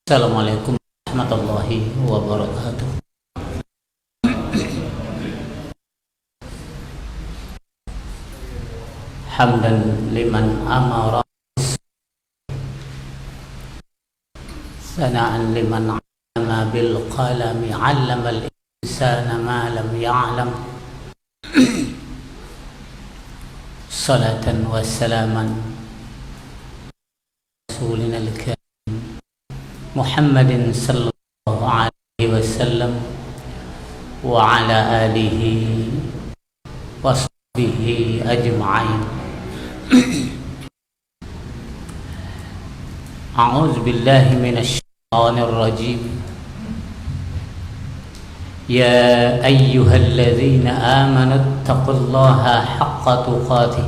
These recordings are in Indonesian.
Assalamualaikum warahmatullahi wabarakatuh. Hamdan liman amara, sana'an liman 'allama bil qalami 'allamal insana ma lam ya'lam. Salatan wa salaman rasulina al-karim Muhammadin sallallahu alaihi wasallam wa ala alihi wa sahbihi ajma'in. A'udzu billahi minasy syaithanir rajim. Ya ayyuhalladzina amanu taqullaha haqqa tuqatih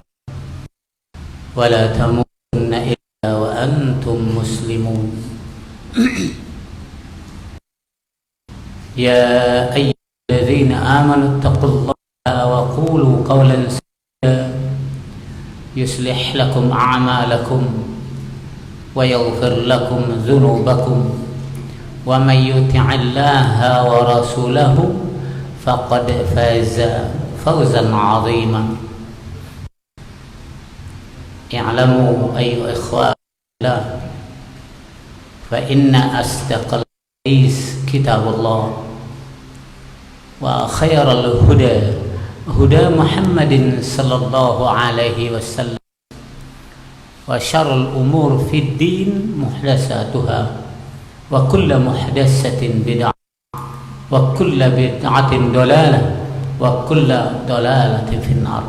wa la tamutunna illa wa antum muslimun. Ya ayyuhalladzina amanu taqullaha wa qulu qawlan sadida yuslih lakum a'malakum wa yaghfir lakum dhunubakum wa may yuti'illaha wa rasulahu faqad faza fawzan 'azima. I'lamu ayyuha ikhwan fa inna asdaqal hadis kitabullah wa khairal huda huda Muhammadin sallallahu alaihi wasallam wa syarrul umur fid din muhdatsatuha wa kullu muhdatsatin bid'ah wa kullu bid'atin dalalah wa kullu dalalatin finnar.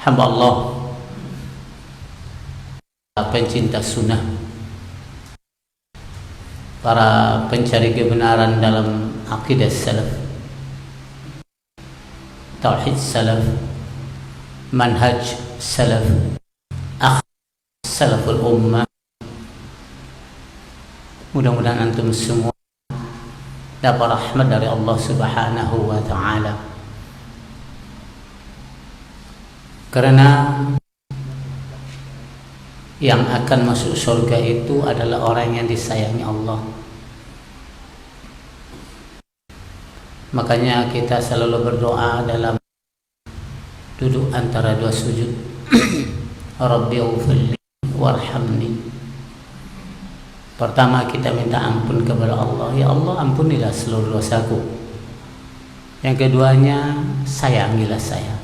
Hamba Allah, pencinta sunnah, para pencari kebenaran dalam akidah salaf, tauhid salaf, manhaj salaf, akhlak salaful ummah. Mudah-mudahan antum semua dapat rahmat dari Allah Subhanahu wa taala. Karena yang akan masuk surga itu adalah orang yang disayangi Allah. Makanya kita selalu berdoa dalam duduk antara dua sujud. Rabbi ighfirli warhamni. Pertama kita minta ampun kepada Allah. Ya Allah, ampunilah seluruh dosaku. Yang keduanya, sayangilah saya.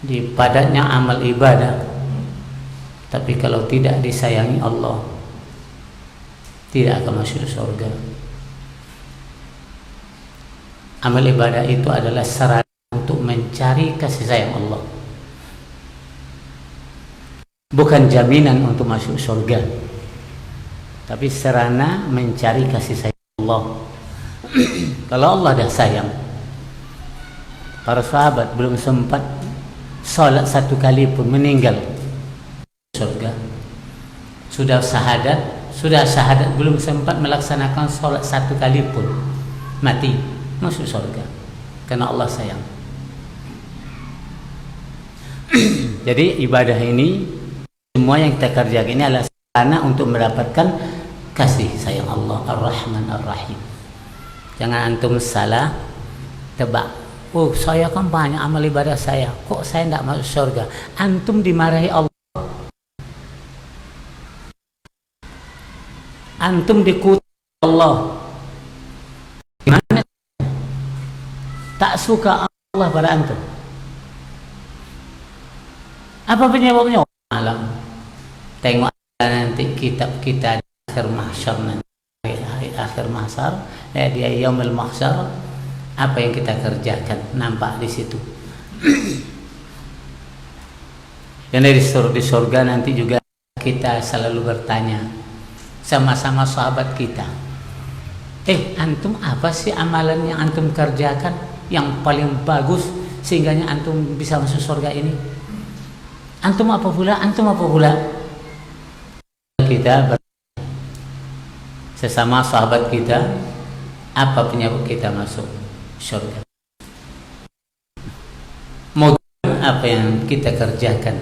Di padatnya amal ibadah, tapi kalau tidak disayangi Allah, tidak akan masuk surga. Amal ibadah itu adalah sarana untuk mencari kasih sayang Allah, bukan jaminan untuk masuk surga, tapi sarana mencari kasih sayang Allah. Kalau Allah dah sayang, para sahabat belum sempat salat satu kali pun meninggal surga. Sudah syahadat belum sempat melaksanakan salat satu kali pun mati masuk surga karena Allah sayang. Jadi ibadah ini, semua yang kita kerjakan ini adalah sarana untuk mendapatkan kasih sayang Allah Ar-Rahman Ar-Rahim. Jangan antum salah tebak. Oh, saya kan banyak amal ibadah saya, kok saya tidak masuk surga? Antum dimarahi Allah, antum dikutuk Allah. Gimana? Tak suka Allah pada antum. Apa penyebabnya? Alam. Tengok nanti kitab kita di akhir mahsyar, nanti akhir mahsyar, di yaumul mahsyar. Apa yang kita kerjakan nampak di situ. Dan di surga nanti juga kita selalu bertanya sama-sama sahabat kita, Antum apa sih amalan yang antum kerjakan yang paling bagus sehingganya antum bisa masuk surga ini? Antum apa pula? Kita sesama sahabat kita, apa penyebab kita masuk surga? Moga apa yang kita kerjakan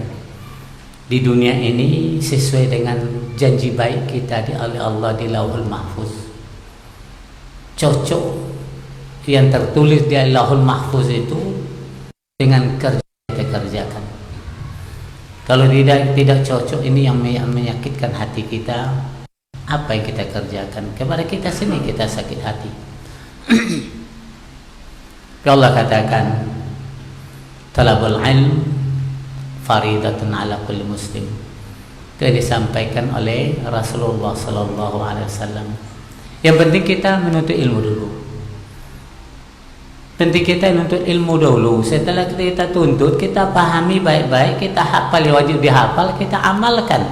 di dunia ini sesuai dengan janji baik kita oleh Allah di Lauhul Mahfuz. Cocok yang tertulis di Lauhul Mahfuz itu dengan kerja kita kerjakan. Kalau tidak cocok, ini yang menyakitkan hati kita. Apa yang kita kerjakan kepada kita sendiri kita sakit hati. Allah katakan, talabul ilm faridatun ala kulli muslim. Itu disampaikan oleh Rasulullah sallallahu alaihi wasallam. Yang penting kita menuntut ilmu dulu. Penting kita menuntut ilmu dulu. Setelah kita tuntut, kita pahami baik-baik, kita hafal, wajib dihafal, kita amalkan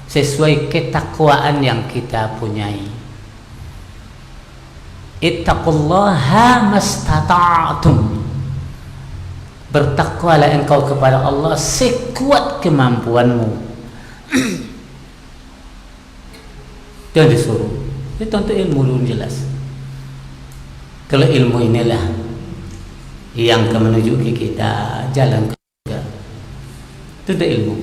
sesuai ketakwaan yang kita punyai. Ittaqullaha mastata'tum. Bertakwalah engkau kepada Allah sekuat kemampuanmu. Jangan disuruh. Itu untuk ilmu dulu jelas. Kalau ilmu inilah yang akan menuju ke kita jalan ke surga. Itu untuk ilmu.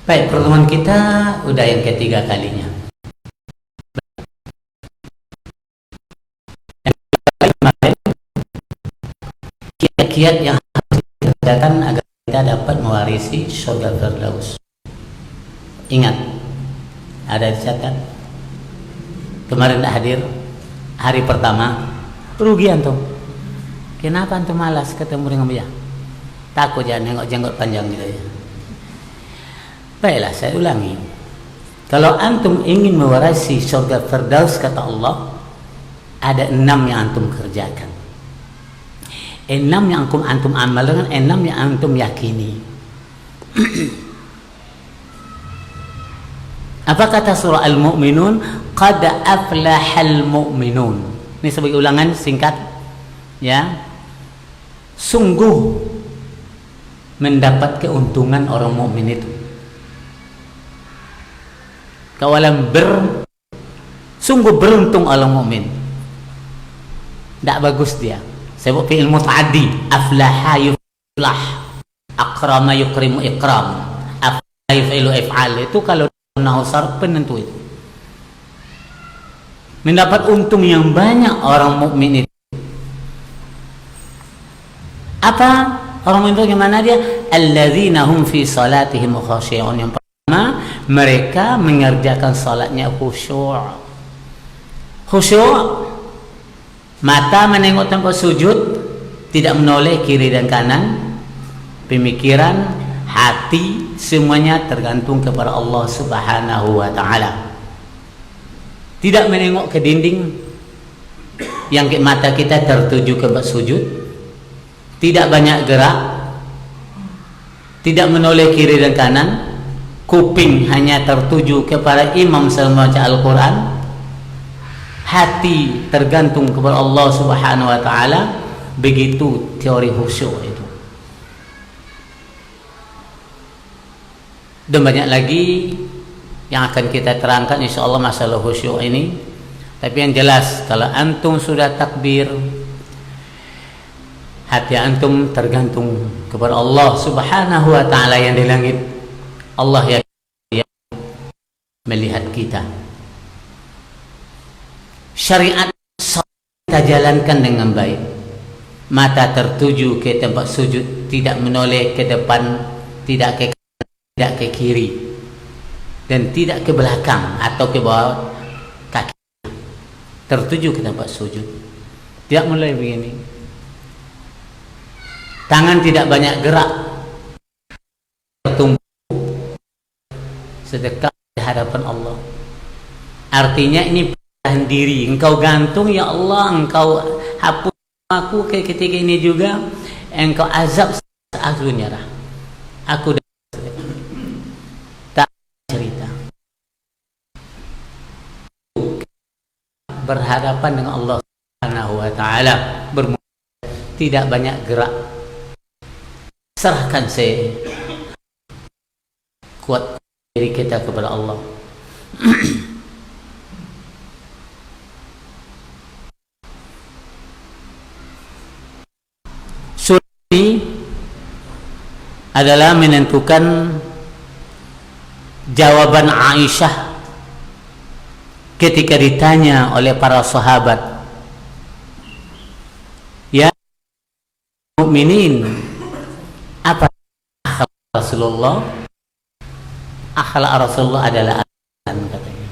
Baik, pertemuan kita udah yang ketiga kalinya. Kiat-kiat yang harus dikerjakan agar kita dapat mewarisi surga Firdaus. Ingat, ada dicatat. Kemarin hadir hari pertama, rugi antum. Kenapa antum malas ketemu dengan dia? Takut jangan nengok jenggot panjang gitu ya. Baiklah, saya ulangi. Kalau antum ingin mewarisi surga Firdaus, kata Allah, ada 6 yang antum kerjakan. 6 yang antum amalkan, 6 yang antum yakini. Apa kata surah Al-Mu'minun? Qad aflahal mu'minun. Ini sebagai ulangan singkat, ya. Sungguh mendapat keuntungan orang mukmin itu. Kawalan sungguh beruntung orang mukmin. Tak bagus dia. Sebab fi'il muta'addi, aflaha yuflah, akrama yukrimu ikram, aflaha yuf'ilu if'al. Itu kalau nahu sarf penentu itu. Mendapat untung yang banyak orang mukmin itu. Apa orang mukmin itu gimana dia? Alladzina hum fi salatihim khashi'un. Yang pertama, mereka mengerjakan salatnya khusyuk. Khusyuk, mata menengok tempat sujud, tidak menoleh kiri dan kanan. Pemikiran, hati, semuanya tergantung kepada Allah Subhanahu wa ta'ala. Tidak menengok ke dinding, yang mata kita tertuju ke sujud. Tidak banyak gerak, tidak menoleh kiri dan kanan. Kuping hanya tertuju kepada imam membaca Al-Quran. Hati tergantung kepada Allah Subhanahu wa ta'ala. Begitu teori khusyuk itu. Dan banyak lagi yang akan kita terangkan insyaallah masalah khusyuk ini. Tapi yang jelas, kalau antum sudah takbir, hati antum tergantung kepada Allah Subhanahu wa ta'ala yang di langit. Allah yang melihat kita. Syariat kita jalankan dengan baik. Mata tertuju ke tempat sujud, tidak menoleh ke depan, tidak ke kanan, tidak ke kiri, dan tidak ke belakang atau ke bawah kaki. Tertuju ke tempat sujud, tidak mulai begini. Tangan tidak banyak gerak, tertumpu sedekat di hadapan Allah. Artinya ini perasaan diri. Engkau gantung, ya Allah, engkau hapus aku ke ketika ini juga. Engkau azab, aku nyerah. Aku berhadapan dengan Allah Subhanahu wa taala, tidak banyak gerak. Serahkan kuat diri kita kepada Allah. Surah ini adalah menentukan jawaban Aisyah ketika ditanya oleh para sahabat, ya mukminin, apa akhlak Rasulullah? Akhlak Rasulullah adalah Al-Quran, katanya.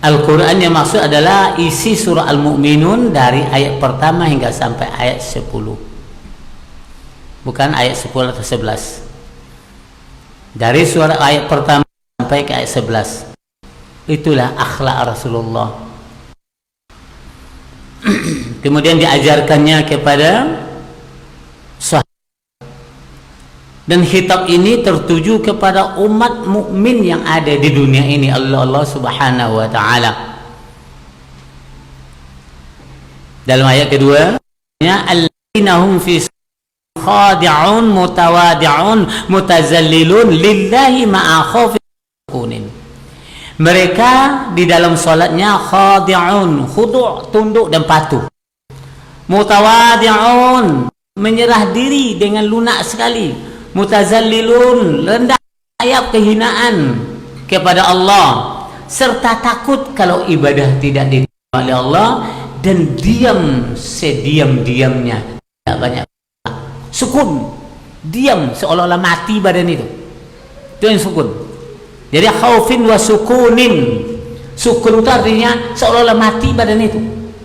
Al-Quran yang maksud adalah isi surah Al-Mu'minun dari ayat pertama hingga sampai ayat 10, bukan ayat 10 atau 11. Dari surah ayat pertama sampai ke ayat 11, itulah akhlak Rasulullah. Kemudian diajarkannya kepada sahabat, dan khitab ini tertuju kepada umat mukmin yang ada di dunia ini, Allah Subhanahu wa taala. Dalam ayat kedua, alladzina hum fi khadi'un mutawadi'un mutazallilun lillahi ma'a khawfin. Mereka di dalam salatnya khadi'un, khudu', tunduk dan patuh. Mutawadi'un, menyerah diri dengan lunak sekali. Mutazallilun, rendah sayap kehinaan kepada Allah, serta takut kalau ibadah tidak diterima oleh Allah, dan diam sediam-diamnya, tidak banyak sukun, diam seolah-olah mati badan itu yang sukun. Jadi khaufin wa sukunin, sukun itu artinya seolah-olah mati badan itu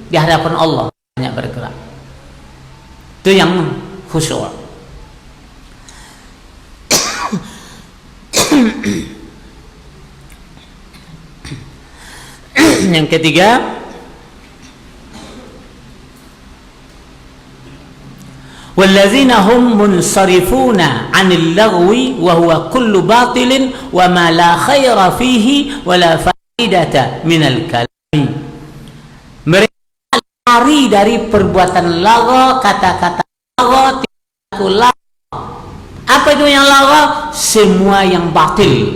di hadapan Allah, banyak bergerak. Itu yang khusyuk. Yang ketiga, wallazina hum munsarifuna 'anil lagwi wa huwa kullu batilin wa ma la khaira fihi wa la faidata minal kalami. Mereka lari dari perbuatan lagha, kata-kata lagha. Apa itu yang lagha? Semua yang batil.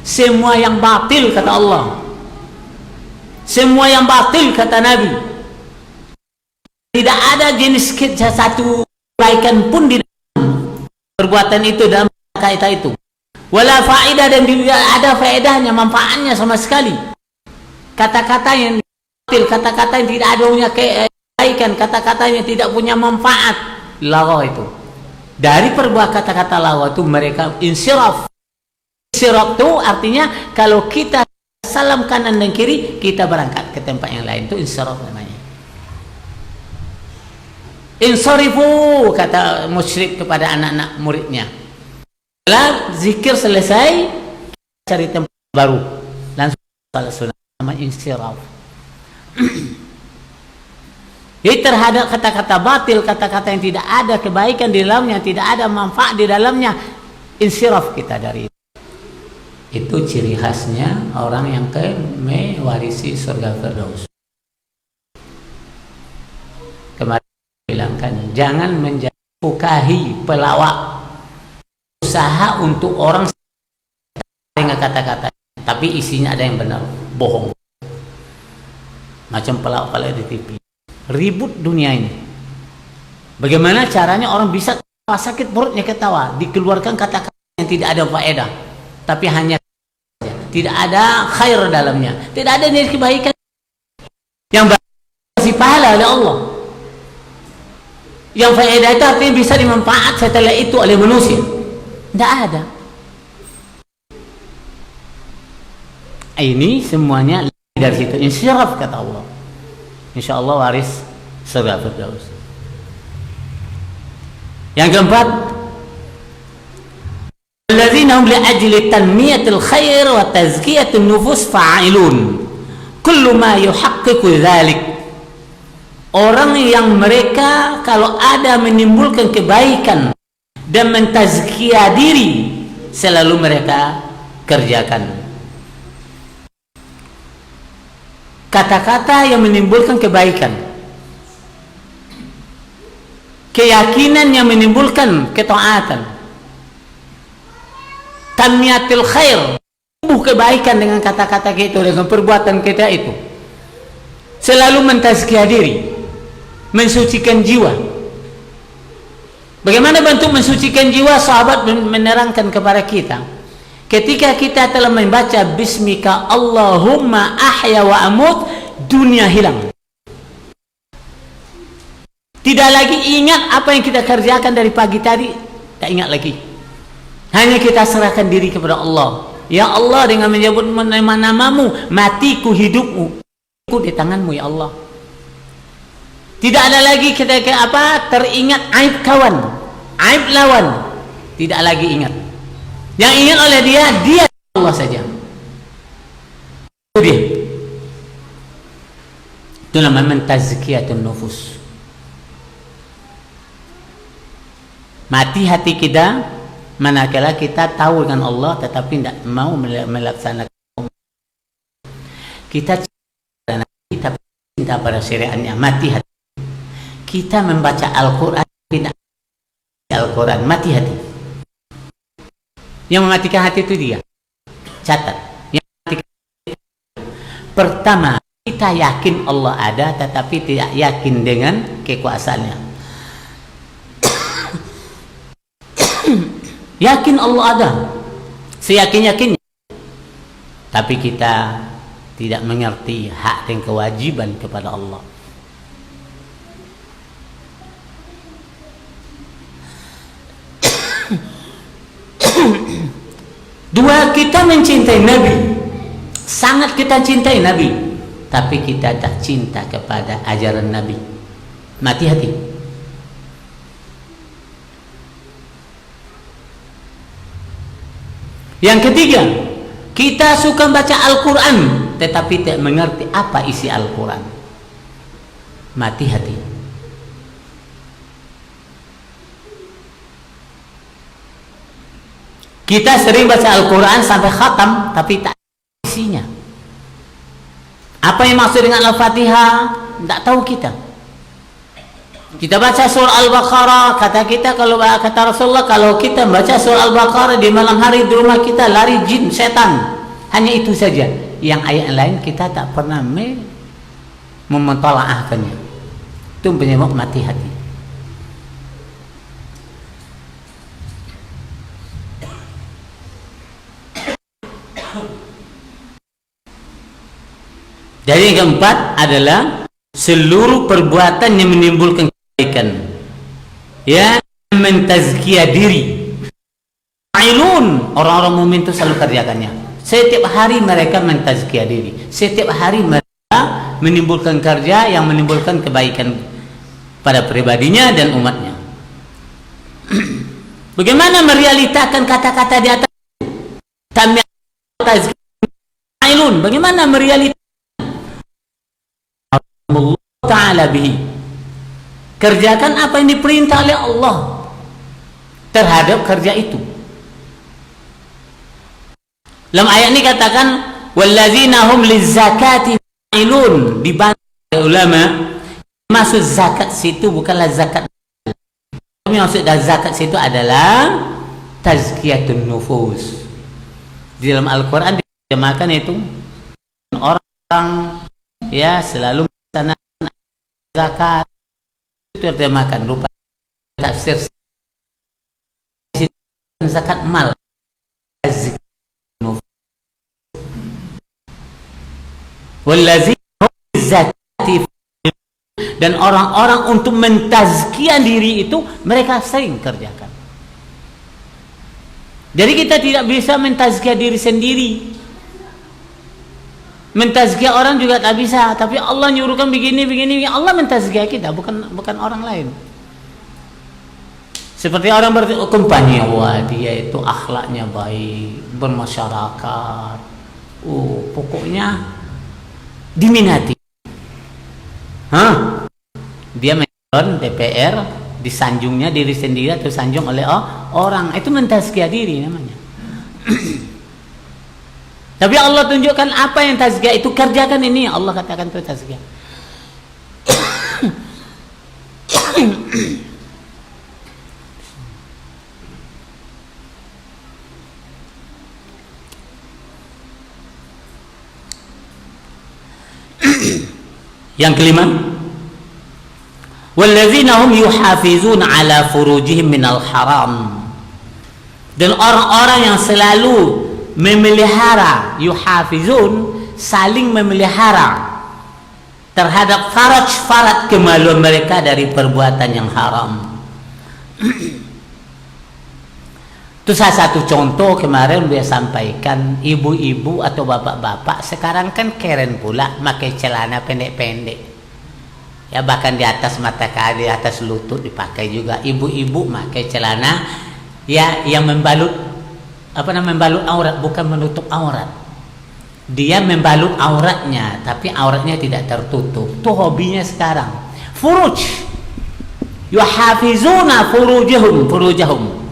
Semua yang batil, kata Allah. Semua yang batil, kata Nabi. Tidak ada jenis satu kebaikan pun di dalam perbuatan itu, dalam kata itu. Wala faedah, dan tidak ada faedahnya, manfaatnya sama sekali. Kata-kata yang batil, kata-kata yang tidak ada punya kebaikan, kata-kata yang tidak punya manfaat, lagha itu. Dari perbuatan kata-kata lagha itu mereka insiraf. Insiraf itu artinya kalau kita salam kanan dan kiri, kita berangkat ke tempat yang lain, itu insiraf namanya. Insarifu, kata musyrik kepada anak-anak muridnya. Setelah zikir selesai, cari tempat baru, langsung salat sunat, namanya insiraf. Jadi terhadap kata-kata batil, kata-kata yang tidak ada kebaikan di dalamnya, tidak ada manfaat di dalamnya, insiraf kita dari itu. Itu ciri khasnya orang yang mewarisi surga Firdaus. Kemarin bilangkan, jangan menjadi fukahi, pelawak, usaha untuk orang dengan kata-kata, tapi isinya ada yang benar, bohong. Macam pelawak-pelawak di TV. Ribut dunia ini. Bagaimana caranya orang bisa sakit perutnya ketawa, dikeluarkan kata-kata yang tidak ada faedah, tapi hanya tidak ada khair dalamnya, tidak ada nilai kebaikan yang kasih pahala oleh Allah. Yang faedah itu artinya bisa dimanfaat setelah itu oleh manusia, tidak ada. Ini semuanya dari situ insyraf, kata Allah. InsyaAllah waris surga Firdaus. Yang keempat, alladzina hum li ajli tanmiyatil khair wa tazkiyatin nufus fa'ilun kullu ma yuhaqqiqu dzalik. Orang yang mereka kalau ada menimbulkan kebaikan dan mentazkiyah diri, selalu mereka kerjakan. kata-kata yang menimbulkan kebaikan, keyakinan yang menimbulkan ketaatan, tanmiyatil khair, tumbuh kebaikan dengan kata-kata kita, dengan perbuatan kita itu. Selalu mentazkiyah diri, mensucikan jiwa. Bagaimana bentuk mensucikan jiwa? Sahabat menerangkan kepada kita, ketika kita telah membaca bismika Allahumma ahya wa amut, dunia hilang. Tidak lagi ingat apa yang kita kerjakan dari pagi tadi, tak ingat lagi. Hanya kita serahkan diri kepada Allah. Ya Allah, dengan menyebut nama-namamu, matiku, hidupmu, aku di tanganmu ya Allah. Tidak ada lagi kita teringat aib kawan, aib lawan. Tidak lagi ingat. Yang ingat oleh dia Allah saja. Itu dia. Itu namanya mentazkiyatun nufus. Mati hati kita manakala kita tahu dengan Allah tetapi tidak mau melaksanakan. Kita cinta pada syariatnya, mati hati. Kita membaca Al-Quran, tidak Al-Quran, mati hati. Yang mematikan hati itu dia. Catat. Yang mematikan hati. Pertama, kita yakin Allah ada tetapi tidak yakin dengan kekuasaannya. Yakin Allah ada, seyakin-yakinnya, tapi kita tidak mengerti hak dan kewajiban kepada Allah. Dua, kita mencintai Nabi, sangat kita cintai Nabi, tapi kita tak cinta kepada ajaran Nabi. Mati hati. Yang ketiga, kita suka baca Al-Quran tetapi tidak mengerti apa isi Al-Quran. Mati hati. Kita sering baca Al-Quran sampai khatam tapi tak isinya. Apa yang maksud dengan Al-Fatihah? Tak tahu kita. Kita baca surah Al-Baqarah, kata kita, kalau kata Rasulullah, kalau kita baca surah Al-Baqarah di malam hari di rumah kita lari jin, setan. Hanya itu saja. Yang ayat lain kita tak pernah mementolaahkannya. Itu penyebab mati hati. Jadi yang keempat adalah seluruh perbuatan yang menimbulkan kebaikan, ya, mentazkiyah diri. Ailun, orang-orang mukmin itu selalu kerjakannya. Setiap hari mereka mentazkiyah diri. Setiap hari mereka menimbulkan kerja yang menimbulkan kebaikan pada pribadinya dan umatnya. Bagaimana merealitakan kata-kata di atas? Ailun, bagaimana merealitakan Allah Ta'ala bihi? Kerjakan apa yang diperintah oleh Allah terhadap kerja itu. Dalam ayat ini katakan wallazina hum lizakati fa'ilun, dibantu oleh ulama. Maksud zakat situ bukanlah zakat. Maksud dari zakat situ adalah tazkiyatun nufus. Di dalam Al-Quran diterjemahkan itu orang ya selalu melaksanakan zakat, itu terjemahkan rupa tafsir zakat mal, wallazina zakati, dan orang-orang untuk mentazkiyah diri itu mereka sering kerjakan. Jadi kita tidak bisa mentazkiyah diri sendiri, mentazkiyah orang juga tak bisa. Tapi Allah nyuruhkan begini. Allah mentazkiyah kita, bukan orang lain. Seperti orang berkumpulnya, wah dia itu akhlaknya baik, bermasyarakat, pokoknya diminati. Dia mencalon DPR, disanjungnya diri sendiri atau sanjung oleh orang. Itu mentazkiyah diri namanya. Tapi Allah tunjukkan apa yang tazkiyah itu, kerjakan ini. Allah katakan itu tazkiyah. Yang kelima, walladzina hum yuhafizuna ala furujihim minal haram. Dan orang-orang yang selalu memelihara, yuhafizun, saling memelihara terhadap faraj kemaluan mereka dari perbuatan yang haram. Itu salah satu contoh kemarin dia sampaikan, ibu-ibu atau bapak-bapak sekarang kan keren pula pakai celana pendek-pendek. Ya bahkan di atas mata kaki, di atas lutut dipakai juga. Ibu-ibu pakai celana ya yang membalut membalut aurat, bukan menutup aurat. Dia membalut auratnya, tapi auratnya tidak tertutup. Itu hobinya sekarang. Furuj. Yuhafizuna furujahum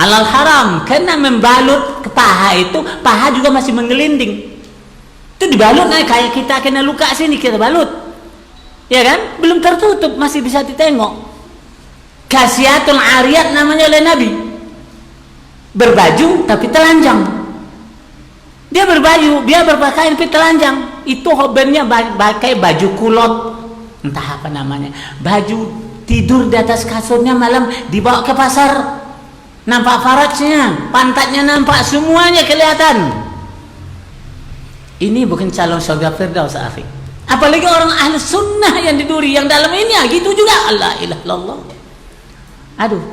alal haram, karena membalut ke paha itu, paha juga masih menggelinding. Itu dibalut kayak kita kena luka sini kita balut. Ya kan? Belum tertutup, masih bisa ditengok. Kasiatul ariyat namanya oleh Nabi. Berbaju tapi telanjang. Dia berbaju, dia berpakaian tapi telanjang. Itu hobinya pakai baju kulot, entah apa namanya. Baju tidur di atas kasurnya malam dibawa ke pasar. Nampak farajnya, pantatnya nampak, semuanya kelihatan. Ini bukan calon surga Firdaus, akhi. Apalagi orang ahli sunnah yang di duri, yang dalam ini ya gitu juga. La ilaha illallah. Aduh.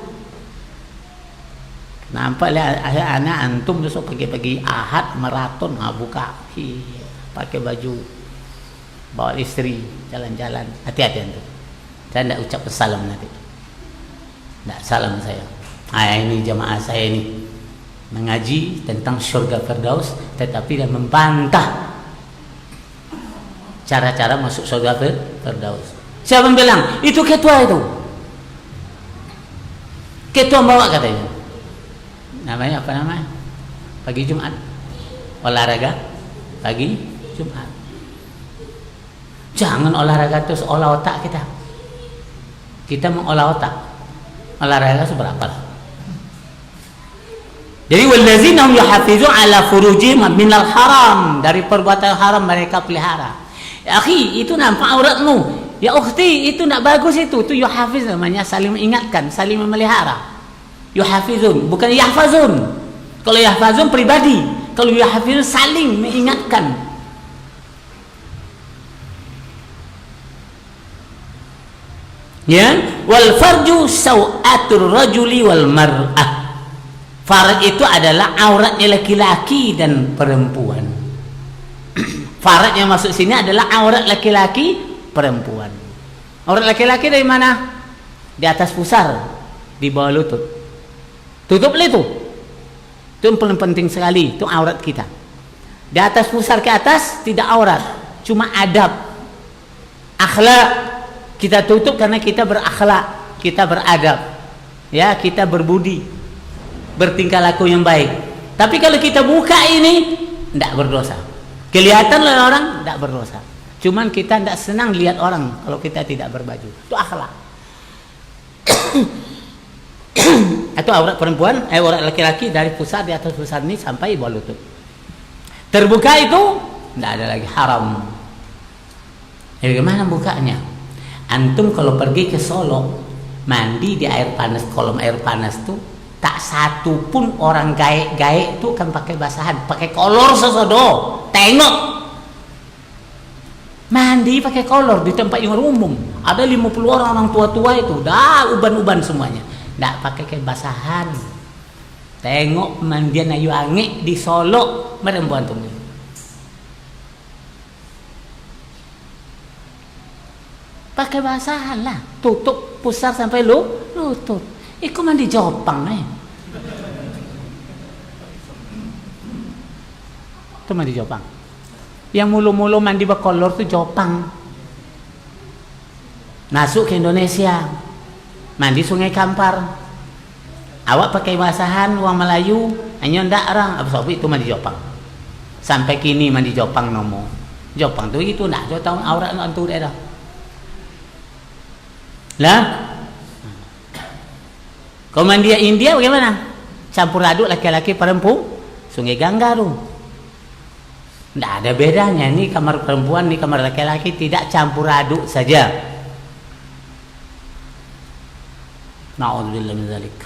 Nampaklah anak antum besok pagi-pagi Ahad maraton buka pakai baju, bawa istri jalan-jalan. Hati-hati antum. Saya tidak ucap salam nanti. Tidak salam saya. Ini jamaah saya ini mengaji tentang surga Firdaus, tetapi dia membantah cara-cara masuk surga Firdaus. Siapa yang bilang? Itu ketua itu. Ketua bawa katanya. Namanya apa namanya? Pagi Jumat. Olahraga pagi Jumat. Jangan olahraga terus olah otak kita. Kita mengolah otak. Olahraga seberapa? Jadi wallazina hum yuhafizun ala furujihim minal haram, dari perbuatan haram mereka pelihara. Ya, akhi, itu nampak auratmu. Ya ukhti, itu tidak bagus itu. Itu yuhafiz namanya, saling mengingatkan, saling memelihara. Yuhafizun, bukan yahfazun. Kalau yahfazun pribadi, kalau yuhafizun saling mengingatkan. Ya, wal farju sawatul rajuli wal mar'ah. Faraj itu adalah auratnya laki-laki dan perempuan. Faraj yang masuk sini adalah aurat laki-laki perempuan. Aurat laki-laki dari mana? Di atas pusar, di bawah lutut. Tutuplah itu. Itu yang paling penting sekali, itu aurat kita. Di atas pusar ke atas tidak aurat, cuma adab, akhlak. Kita tutup karena kita berakhlak, kita beradab. Ya, kita berbudi, bertingkah laku yang baik. Tapi kalau kita buka ini, tidak berdosa. Kelihatan oleh orang, tidak berdosa. Cuman kita tidak senang lihat orang kalau kita tidak berbaju. Itu akhlak. Itu aurat perempuan, aurat laki-laki dari pusar, di atas pusar ini sampai bawah lutut. Terbuka itu tidak ada lagi, haram. Jadi gimana bukanya? Antum kalau pergi ke Solo, mandi di air panas, kolom air panas tuh, tak satu pun orang gaek-gaek tuh kan pakai basahan, pakai kolor sesodo. Tengok, mandi pakai kolor di tempat yang umum. Ada 50 orang tua-tua itu, dah uban-uban semuanya. Nggak pakai kayak basahan. Tengok mandian ayu angin di Solo, merembuan tuh. Pakai basahan lah, tutup pusar sampai lutut. Iku mandi Jepang Itu mandi Jepang. Yang mulu-mulu mandi berkolor itu Jepang. Masuk ke Indonesia, mandi Sungai Kampar. Awak pakai basahan uang Melayu, hanya ndak orang. Apa sebab itu mandi Jepang? Sampai kini mandi Jepang nomo. Jepang tuh itu nak tahu aurat antu dia dah. Lah. Kalau mandi India bagaimana? Campur aduk laki-laki perempuan, Sungai Gangga tu. Tidak ada bedanya, ni kamar perempuan, ni kamar laki-laki, tidak campur aduk saja. Na'udzubillah min dzalik.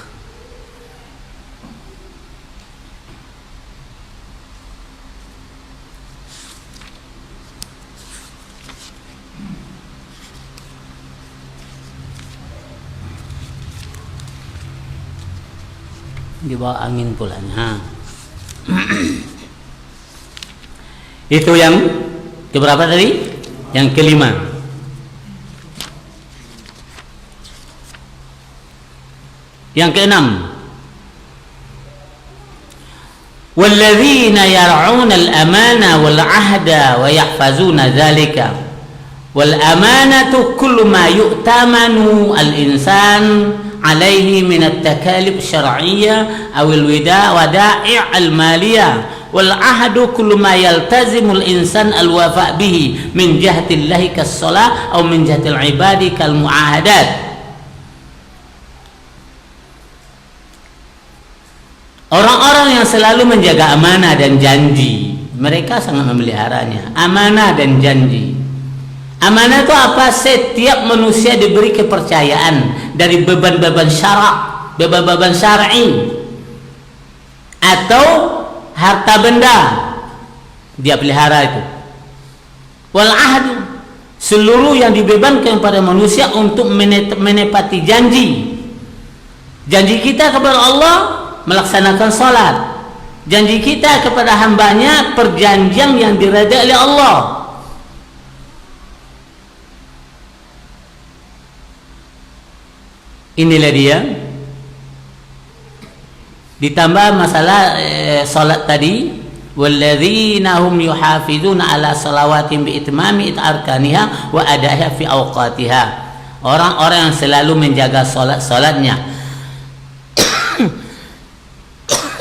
Di bawah angin pulanya. Itu yang keberapa tadi? Yang kelima. Yang keenam. Walladzina yar'una al-amana wal 'ahda wa yahfazuna dzalika. Wal amanatu kullu ma yu'tamanu al-insan عليه من التكاليف الشرعية أو الودائع المالية والعهد كل ما يلتزم الإنسان الوفاء به من جهة الله كالصلاة أو من جهة العباد كالمعاهدات. Orang-orang yang selalu menjaga amanah dan janji, mereka sangat memeliharanya. Amanah dan janji. Amanah itu apa? Setiap manusia diberi kepercayaan dari beban-beban syarak, beban-beban syar'i atau harta benda dia pelihara itu. Wal ahdu, seluruh yang dibebankan pada manusia untuk menepati janji. Janji kita kepada Allah melaksanakan salat. Janji kita kepada hambanya perjanjian yang diridai oleh Allah. Inilah dia. Ditambah masalah salat tadi, walladzina hum yuhafizuna ala salawatin bi itmami arkaniha wa adaiha fi awqatiha. Orang-orang yang selalu menjaga salat-salatnya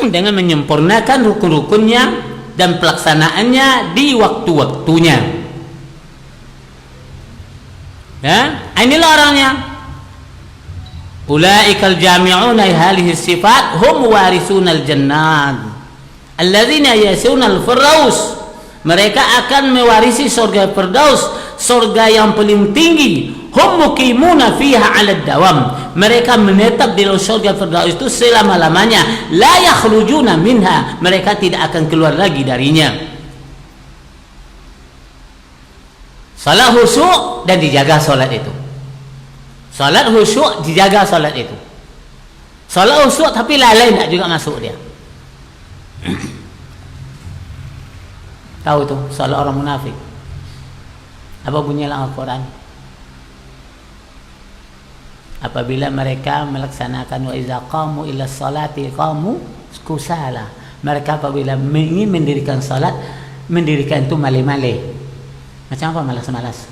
dengan menyempurnakan rukun-rukunnya dan pelaksanaannya di waktu-waktunya. Ya, inilah orangnya. Ulaikal jami'una hadhihi sifat hum warisunal jannat alladzina yasunal firdaus. Mereka akan mewarisi surga firdaus, surga yang paling tinggi. Hum muqimuna fiha 'ala dawam. Mereka menetap di dalam surga firdaus itu selama-lamanya. La yakhrujuna minha. Mereka tidak akan keluar lagi darinya. Salat khusyuk dan dijaga salat itu. Salat khusyuk, dijaga salat itu. Salat khusyuk tapi lalai tak juga masuk dia. Tahu tu salat orang munafik. Apa bunyi dalam Al-Quran? Apabila mereka melaksanakan wa iza qamu ila salati qamu kusala. Mereka apabila ingin mendirikan salat, mendirikan itu malai-malai. Macam apa malas-malas?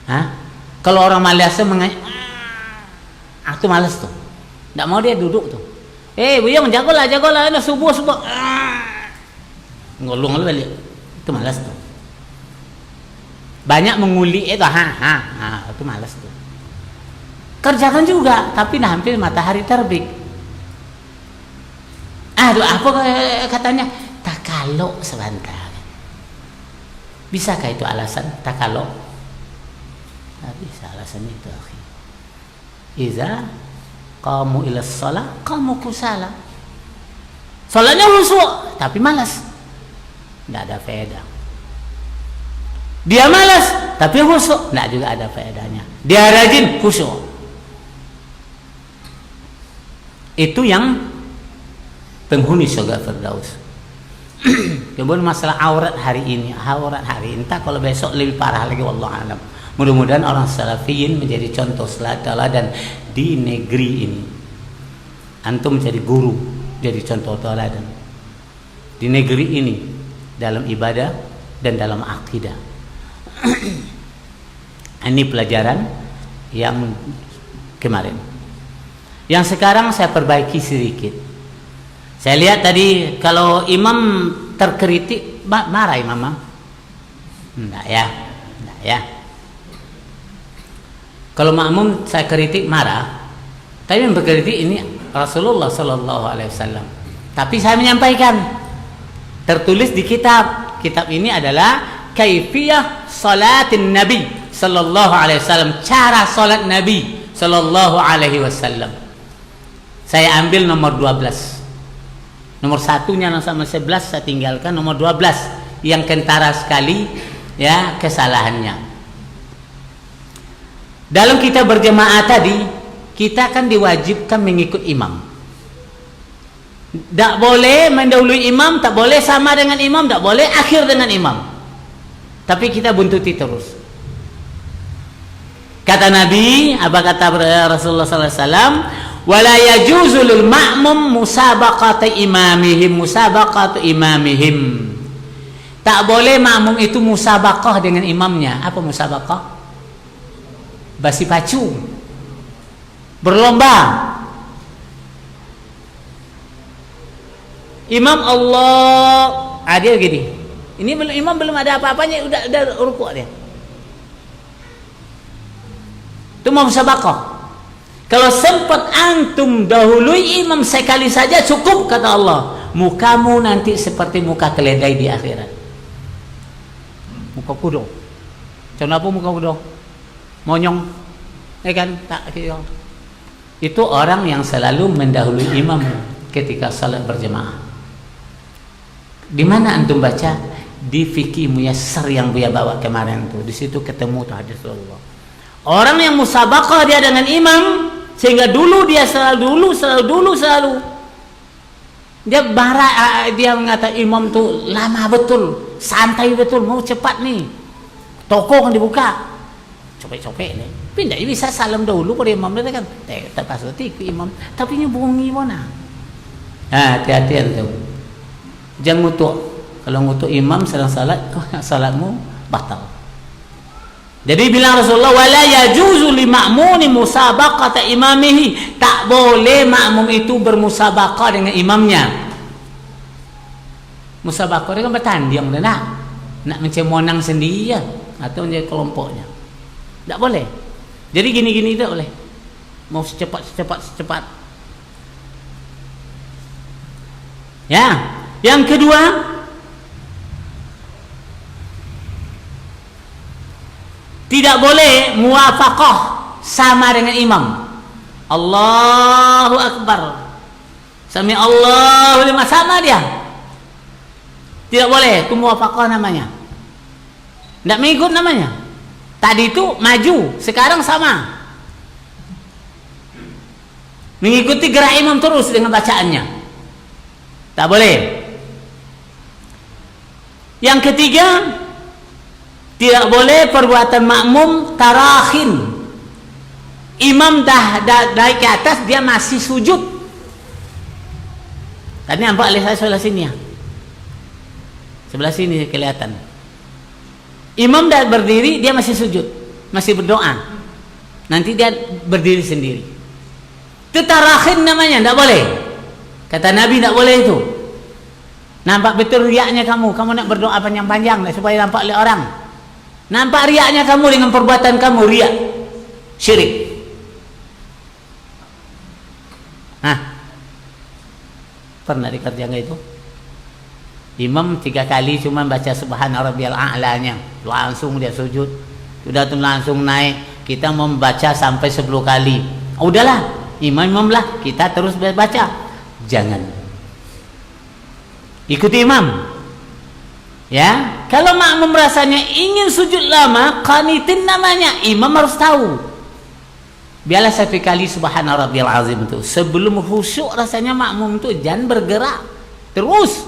Hah? Kalau orang malas itu malas tuh. Tak mau dia duduk tuh. Buyang jagolah, subuh. Ngolong balik. Itu malas tuh. Banyak menguli itu itu malas tuh. Kerjakan juga, tapi hampir matahari terbit. Apa katanya? Takalok sebentar. Bisakah itu alasan takalok? Tak bisa alasan itu, akhi. Iza qamu ila shalah qamu kusala. Salatnya khusyuk tapi malas. Tidak ada faedah. Dia malas tapi khusyuk, tidak juga ada faedahnya. Dia rajin, khusyuk. Itu yang penghuni surga firdaus. Kemudian masalah aurat hari ini, entah kalau besok lebih parah lagi, wallahu alam. Mudah-mudahan orang salafiyin menjadi contoh teladan di negeri ini. Antum menjadi guru, jadi contoh teladan di negeri ini dalam ibadah dan dalam akidah. Ini pelajaran yang kemarin. Yang sekarang saya perbaiki sedikit. Saya lihat tadi kalau imam terkritik marah imam? Enggak ya. Kalau makmum saya kritik marah, tapi yang berkritik ini Rasulullah Sallallahu Alaihi Wasallam. Tapi saya menyampaikan, tertulis di kitab ini adalah kaifiyah salatin Nabi Sallallahu Alaihi Wasallam, cara salat Nabi Sallallahu Alaihi Wasallam. Saya ambil nomor 12. Nomor satunya sama 11 saya tinggalkan, nomor 12 yang kentara sekali ya kesalahannya. Dalam kita berjemaah tadi, kita kan diwajibkan mengikut imam. Tak boleh mendahului imam, tak boleh sama dengan imam, tak boleh akhir dengan imam. Tapi kita buntuti terus. Kata Nabi, apa kata Rasulullah sallallahu alaihi wasallam? Wala yajuzu lil ma'mum musabaqatu imamihim. Tak boleh makmum itu musabaqah dengan imamnya. Apa musabaqah? Basi pacu, berlomba. Imam Allah, dia gini. Ini imam belum ada apa-apanya, udah rukuk dia. Itu mau musabaqah. Kalau sempat antum dahului imam sekali saja cukup, kata Allah. Mukamu nanti seperti muka keledai di akhirat. Muka kudo. Kenapa muka kudo? Monyong, kan? Tak kira. Itu orang yang selalu mendahului imam ketika salat berjemaah. Di mana antum baca? Di fikih muyassar yang Buya bawa kemarin tuh. Di situ ketemu tuh hadis Rasulullah. Orang yang musabaqah dia dengan imam, sehingga dulu dia selalu. Dia mengatakan imam tuh lama betul, santai betul, mau cepat nih. Toko kan dibuka. Copek-copek nih. Pindah bisa salam dahulu pada imam dia kan. Tak pasti ke imam, tapi ini bungi mana? Hati-hati antum. Jangan ngutuk. Kalau ngutuk imam sedang salat, salatmu batal. Jadi bilang Rasulullah, wala yajuzu li ma'muni musabaqata imamihi. Tak boleh makmum itu bermusabaqah dengan imamnya. Musabaqah dia kan bertanding dah nak mencemonang sendiri ya, atau menjadi kelompoknya. Tak boleh. Jadi gini-gini tak boleh. Mau secepat. Ya. Yang kedua, tidak boleh muwafaqah sama dengan imam. Allahu Akbar. Sami Allahu liman, sama dia. Tidak boleh, itu muwafaqah namanya. Tidak mengikut namanya. Tadi itu maju, sekarang sama. Mengikuti gerak imam terus dengan bacaannya. Tak boleh. Yang ketiga, tidak boleh perbuatan makmum tarakhin. Imam dah naik ke atas, dia masih sujud. Tadi nampak oleh saya sebelah sini ya. Sebelah sini kelihatan. Imam dah berdiri, dia masih sujud, masih berdoa. Nanti dia berdiri sendiri. Itu tarakhin namanya, tidak boleh. Kata Nabi tidak boleh itu. Nampak betul riaknya kamu nak berdoa panjang-panjang supaya nampak oleh orang. Nampak riaknya kamu dengan perbuatan kamu, riak, syirik. Pernah dikerjakan itu? Imam 3 kali cuma baca subhana rabbiyal a'lanya, langsung dia sujud. Sudah tuh langsung naik. Kita mau membaca sampai 10 kali. Udahlah, imam lah, kita terus baca. Jangan. Ikuti imam. Ya, kalau makmum rasanya ingin sujud lama, qanitin namanya, imam harus tahu. Biarlah 1 kali subhana rabbiyal azim itu. Sebelum khusyuk rasanya makmum itu jangan bergerak. Terus.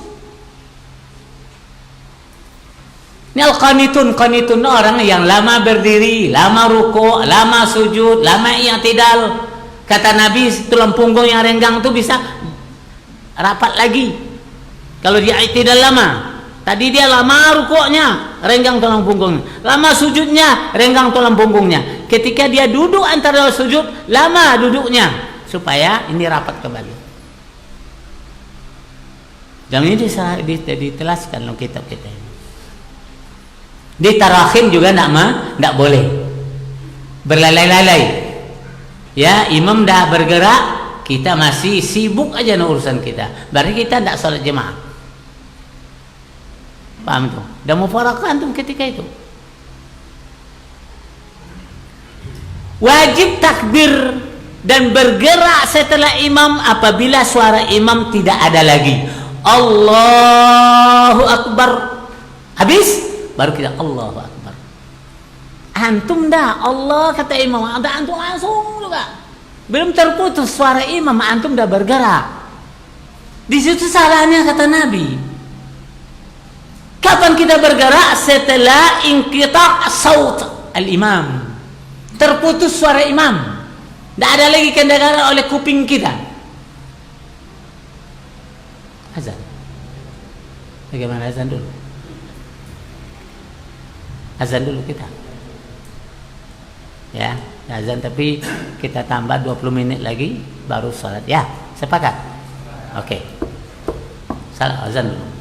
Ini al-qanitun orang yang lama berdiri, lama ruku', lama sujud, lama i'tidal. Kata Nabi, tulang punggung yang renggang itu bisa rapat lagi. Kalau dia i'tidal lama. Tadi dia lama rukuknya, renggang tulang punggungnya. Lama sujudnya, renggang tulang punggungnya. Ketika dia duduk antara sujud, lama duduknya. Supaya ini rapat kembali. Dan ini ditelaskan dalam kitab kita. Di tarakhim juga tidak boleh berlalai-lalai. Ya, imam dah bergerak, kita masih sibuk aja dengan urusan kita. Berarti kita tidak salat jemaah. Paham tuh? Dan mufarakah antum ketika itu. Wajib takbir dan bergerak setelah imam apabila suara imam tidak ada lagi. Allahu Akbar. Habis baru kita Allahu Akbar. Antum dah Allah kata imam, ada antum langsung juga. Belum terputus suara imam, antum dah bergerak. Di situ salahnya kata Nabi. Kapan kita bergerak? Setelah inqita' saut al-imam. Terputus suara imam. Tidak ada lagi kedengaran oleh kuping kita. Azan. Bagaimana azan dulu? Azan dulu kita. Ya, azan tapi kita tambah 20 menit lagi baru salat. Ya, sepakat? Oke. Salat azan dulu.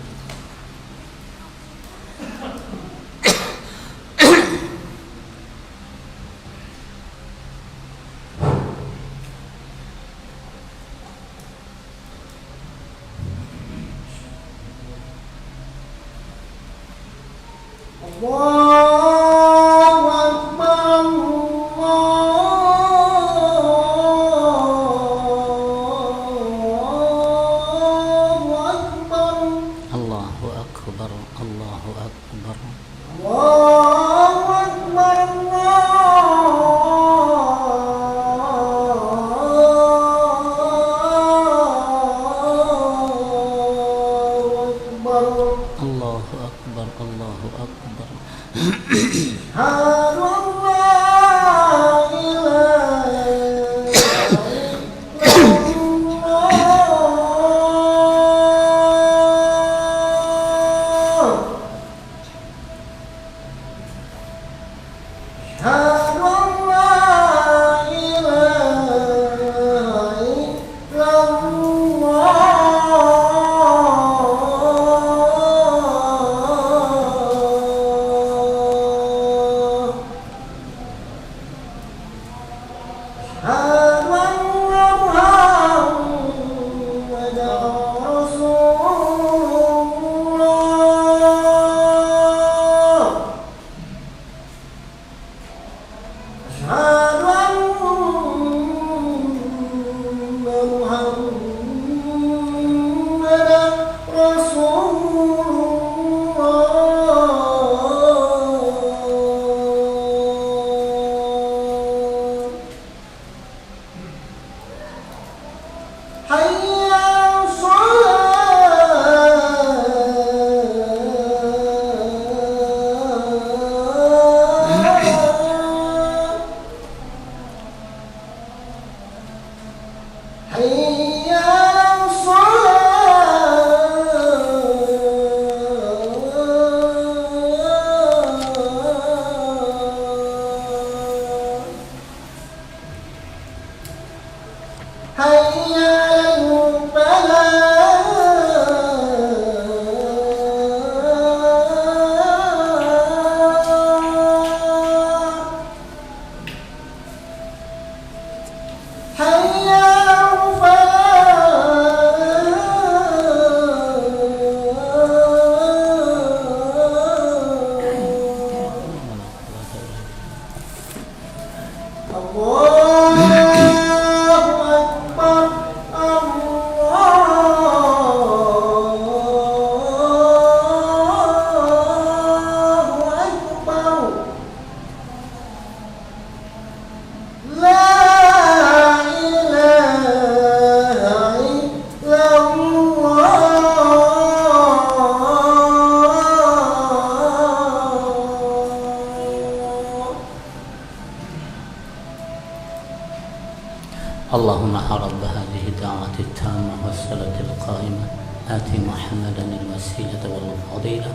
اللهم رب هذه الدعوة التامة والصلاة القائمة آت محمدا الوسيلة والفضيلة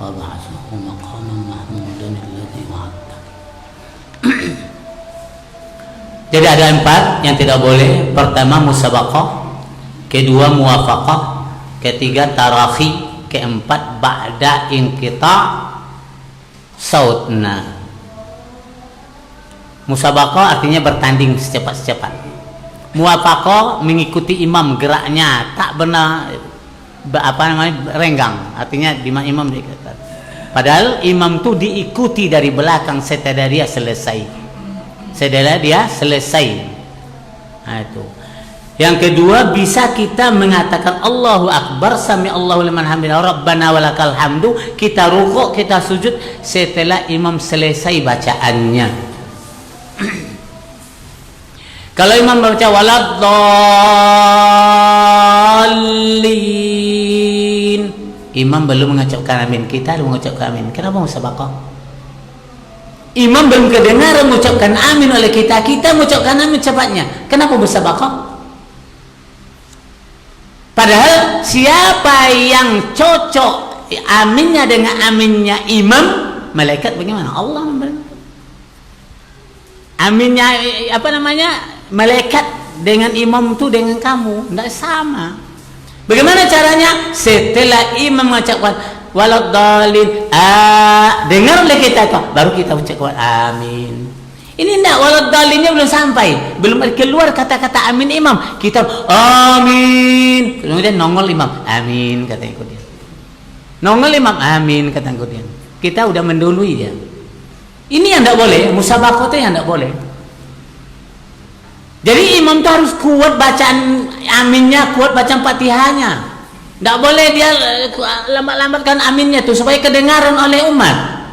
وابعثه مقاما محمودا الذي وعدته. Jadi ada 4 yang tidak boleh. Pertama musabaqah, kedua muwafaqah, ketiga tarakhi, keempat ba'da inqita sautna. Musabaqah artinya bertanding secepat-cepat. Muwafaqah mengikuti imam geraknya, tak benar renggang, artinya di imam dikatakan. Padahal imam itu diikuti dari belakang setelah dia selesai. Setelah dia selesai. Nah, itu. Yang kedua, bisa kita mengatakan Allahu Akbar, sami Allahu liman hamidah, Rabbana walakal hamdu, kita rukuk, kita sujud setelah imam selesai bacaannya. Kalau imam baca waladdallin, imam belum mengucapkan amin, kita belum mengucapkan amin. Kenapa musabaqah? Imam belum kedengaran mengucapkan amin oleh kita, kita mengucapkan amin cepatnya. Kenapa musabaqah? Padahal siapa yang cocok aminnya dengan aminnya imam, malaikat bagaimana? Allah memberi. Aminnya malaikat dengan imam itu dengan kamu tidak sama. Bagaimana caranya? Setelah imam mengucapkan waladdallin, dengar oleh kita itu, baru kita ucapkan amin. Ini tidak, waladdalinnya belum sampai, belum keluar kata-kata amin imam, kita amin, kemudian nongol imam, amin kata ikut dia, nongol imam, amin kata ikut dia, kita udah mendului dia. Ini yang tidak boleh, musabaqah itu yang tidak boleh. Jadi imam itu harus kuat bacaan aminnya, kuat bacaan Fatihahnya. Tidak boleh dia lambat-lambatkan aminnya tuh supaya kedengaran oleh umat.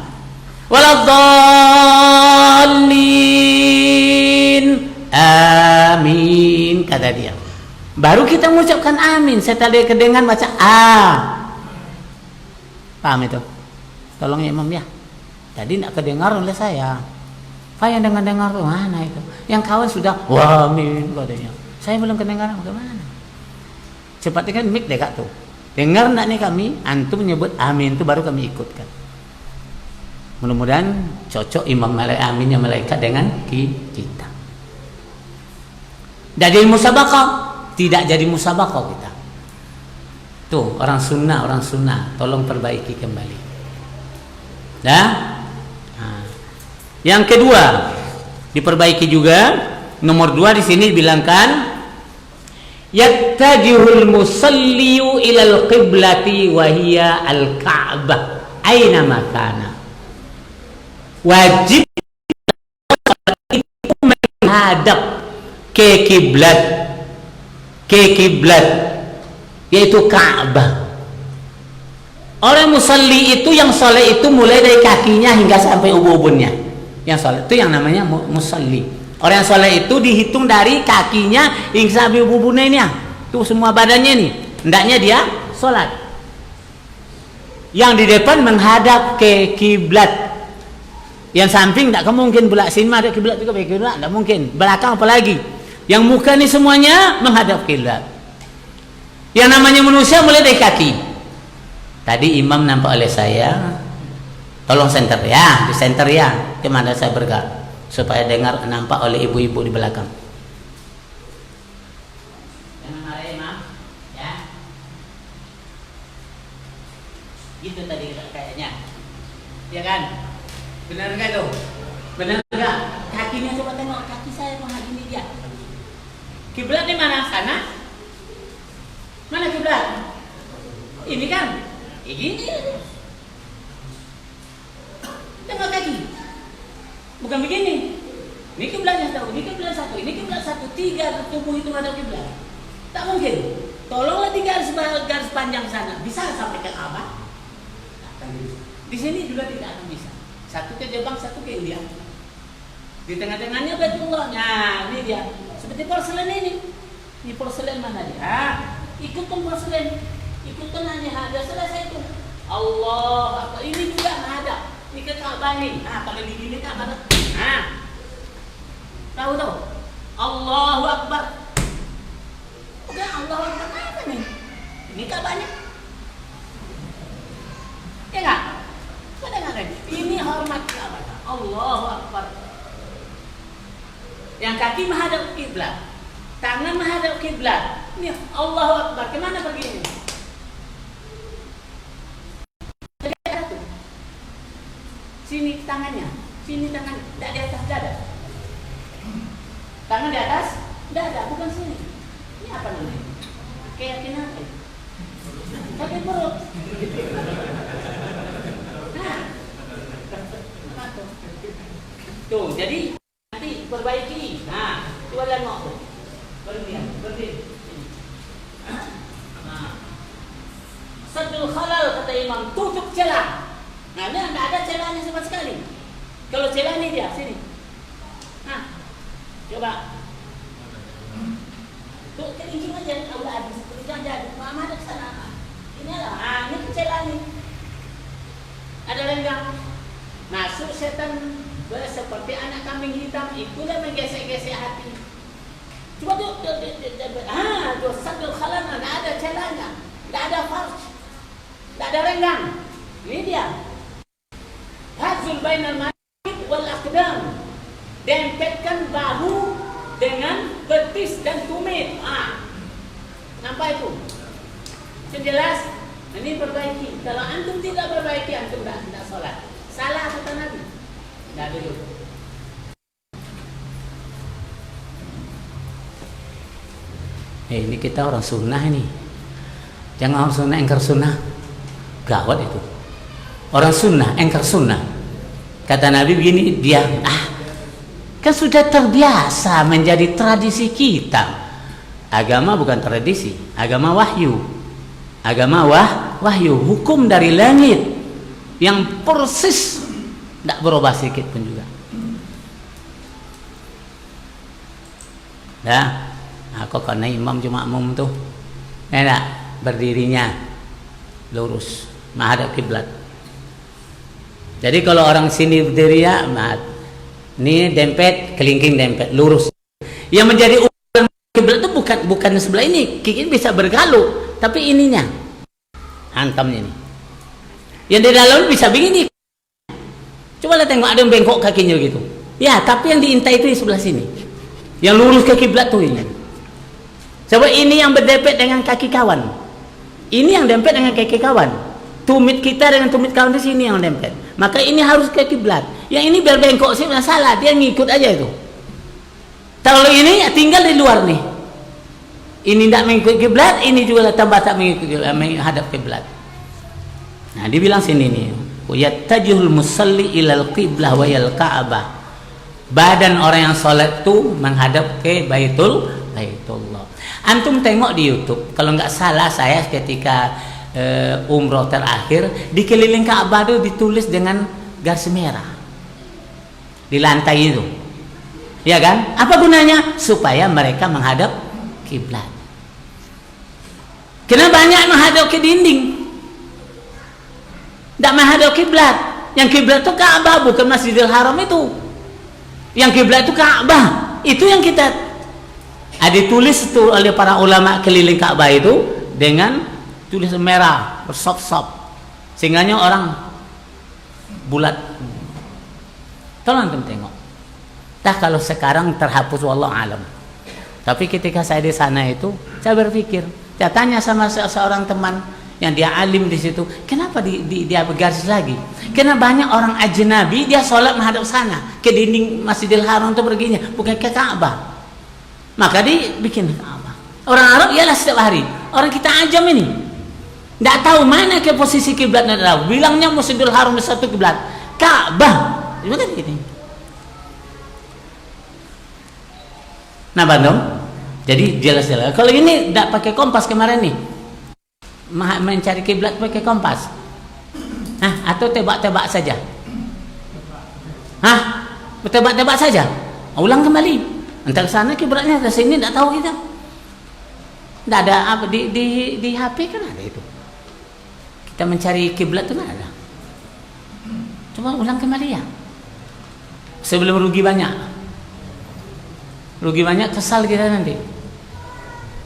Waladdallin, amin kata dia. Baru kita mengucapkan amin setelah dia kedengaran baca Paham itu? Tolong ya imam ya. Tadi tidak kedengar oleh saya. Saya dengar mana itu? Yang kawan sudah amin katanya. Saya belum kedengaran, bagaimana? Cepatnya kan mic dekat tuh. Dengar enggak nih kami? Antum menyebut amin itu baru kami ikutkan. Mudah-mudahan cocok imam aminnya malaikat dengan kita. Tidak jadi musabaqah, tidak jadi musabaqah kita. Tuh orang sunnah, tolong perbaiki kembali. Dah. Yang kedua diperbaiki juga. Nomor 2 di sini dibilangkan yattajihul musalliu ilal qiblati wa hiya al-ka'bah aina makana. Wajib menghadap ke kiblat yaitu Ka'bah. Orang musalli itu yang soleh itu mulai dari kakinya hingga sampai ubun-ubunnya. Yang soleh itu yang namanya musalli. Orang yang soleh itu dihitung dari kakinya hingga sampai ubun-ubunnya ini, tuh semua badannya nih. Hendaknya dia sholat. Yang di depan menghadap ke kiblat. Yang samping tidak mungkin belak sini ada kiblat juga, kiblat tidak mungkin. Belakang apalagi. Yang muka ini semuanya menghadap kiblat. Yang namanya manusia mulai dari kaki. Tadi imam nampak oleh saya. Tolong center ya, di center ya. Kemana saya bergerak supaya dengar nampak oleh ibu-ibu di belakang. Jangan marah imam, ya. Gitu tadi kayaknya, ya kan? Benar nggak tuh? Benar nggak? Kakinya coba tengok, kaki saya menghadiri dia. Kiblat di mana? Sana? Mana kiblat? Ini kan? Ini. Tengok kaki. Bukan begini. Ini kiblatnya satu, ini kiblat satu, ini kiblat satu, 3 tubuh itu ada kiblat. Tak mungkin. Tolonglah 3 garis panjang sana. Bisa sampai ke Ka'bah? Di sini juga tidak akan bisa. Satu ke Jepang, satu ke India. Di tengah-tengahnya Baitullah. Nah, ini dia. Seperti porselen ini. Ini porselen mana dia? Ikutkan porselen. Ikutkan hanya ada selesai itu. Allah, ini juga menghadap. Ini ke Ka'bah nih. Nah, kalau di sini Ka'bah. Nah. Tahu tuh? Allahu Akbar. Udah Allahu Akbar apa nih? Ini Ka'bahnya. Ya enggak? Pada enggak? Ini hormat Ka'bah. Allahu Akbar. Yang kaki menghadap kiblat. Tangan menghadap kiblat. Ini Allahu Akbar. Kemana pergi ini? Sini tangannya, sini tangan, tidak di atas dada. Tangan di atas dada, bukan sini. Ini apa namanya? Keyakinan apa? Sakit perut. Nah, apa tuh? Tuh, jadi nanti perbaiki. Nah, coba lihat tuh. Berhenti. Nah, Saddul khalal kata imam, tutup celah. Nah, ini tidak ada celahnya sama sekali. Kalau celah ini dia sini. Nah, coba. Tuh kelinci aja, udah habis kelinci aja. Mama ada kesana. Ini lah, ini celah nih. Ada lenggang. Masuk setan seperti anak kambing hitam, itulah menggesek-gesek hati. Coba tuh, tuh Saddul khalal, tidak ada celahnya, tidak ada farj, tidak ada renggang. Ini dia. Hadzul bainal manakib wal aqdam. Dempetkan bahu dengan betis dan tumit. Nampak itu? Jelas? Ini perbaiki. Kalau antum tidak perbaiki, antum tidak sholat. Salah kata Nabi. Tidak dulu. Ini kita orang sunnah ini. Jangan orang sunnah engkar sunnah. Gawat itu. Orang sunnah engkar sunnah. Kata Nabi begini, dia kan sudah terbiasa menjadi tradisi kita. Agama bukan tradisi, agama wahyu. Agama wahyu, hukum dari langit yang persis, tidak berubah sedikit pun juga. Dah, aku karena imam cuma makmum tuh, enak berdirinya lurus, menghadap kiblat. Jadi kalau orang sini berdiri ya, ini dempet, kelingking dempet, lurus. Yang menjadi ukuran kiblat itu bukan sebelah ini, kiki bisa bergalu, tapi ininya, hantamnya ini. Yang di dalam bisa begini. Coba lihat tengok ada yang bengkok kakinya gitu. Ya, tapi yang diintai itu di sebelah sini. Yang lurus ke kiblat tuh ini. Coba ini yang berdempet dengan kaki kawan. Ini yang dempet dengan kaki kawan. Tumit kita dengan tumit kawan di sini yang dempet. Maka ini harus ke kiblat. Yang ini biar bengkok sih nggak salah, dia ngikut aja itu. Kalau ini ya tinggal di luar nih. Ini tidak mengikut kiblat, ini juga tambah tak mengikut menghadap kiblat. Nah, dibilang sini nih, yattajihul musalli ilal qiblah wa yal ka'bah. Badan orang yang sholat itu menghadap ke Baitullah. Antum tengok di YouTube, kalau nggak salah saya ketika umroh terakhir di keliling Ka'bah itu ditulis dengan garis merah di lantai itu, ya kan? Apa gunanya? Supaya mereka menghadap kiblat. Karena banyak menghadap ke dinding, tidak menghadap kiblat. Yang kiblat itu Ka'bah, bukan Masjidil Haram itu. Yang kiblat itu Ka'bah. Itu yang kita ditulis itu oleh para ulama keliling Ka'bah itu dengan tulis merah bersop-sop, sehingga orang bulat. Tolong antum tengok. Dah kalau sekarang terhapus wallahu alam. Tapi ketika saya di sana itu, saya berpikir, saya tanya sama seorang teman yang dia alim di situ, kenapa dia bergaris lagi? Karena banyak orang ajnabi dia sholat menghadap sana ke dinding Masjidil Haram itu perginya, bukan ke Ka'bah. Maka dibikin Ka'bah. Orang Arab ialah setiap hari. Orang kita ajam ini tidak tahu mana ke posisi kiblatnya, tahu. Bilangnya Masjidil Haram di satu kiblat, Ka'bah. Gimana gini? Nah, Bandung. Jadi jelas-jelas. Kalau ini tidak pakai kompas kemarin nih, mencari kiblat pakai kompas, atau tebak-tebak saja, tebak-tebak saja. Ulang kembali. Entar sana kiblatnya, ke sini tidak tahu kita. Tidak ada apa di HP kan ada itu. Kita mencari kiblat itu kan ada. Coba ulang kembali ya. Sebelum rugi banyak. Rugi banyak, kesal kita nanti.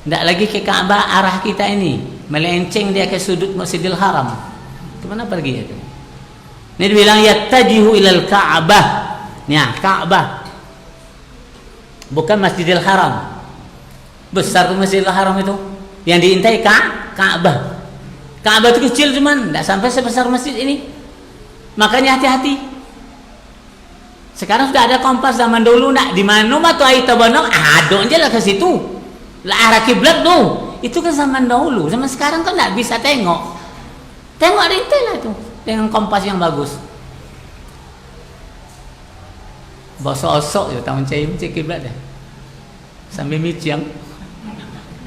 Tidak lagi ke Ka'bah arah kita ini, melenceng dia ke sudut Masjidil Haram. Kemana pergi itu? Ini dibilang yattajihu ilal Ka'bah. Ya, Ka'bah. Bukan Masjidil Haram. Besar tuh Masjidil Haram itu. Yang diintai Ka'bah. Ka'bah itu kecil cuman tidak sampai sebesar masjid ini. Makanya hati-hati. Sekarang sudah ada kompas. Zaman dulu nak di mana mah tuh air tabonong ada aja lah ke situ. Lah arah kiblat tuh. Itu kan zaman dahulu. Zaman sekarang kan nggak bisa tengok. Tengok detail lah itu dengan kompas yang bagus. Bosok-osok ya tahun cai kiblat dah. Sambil miciang.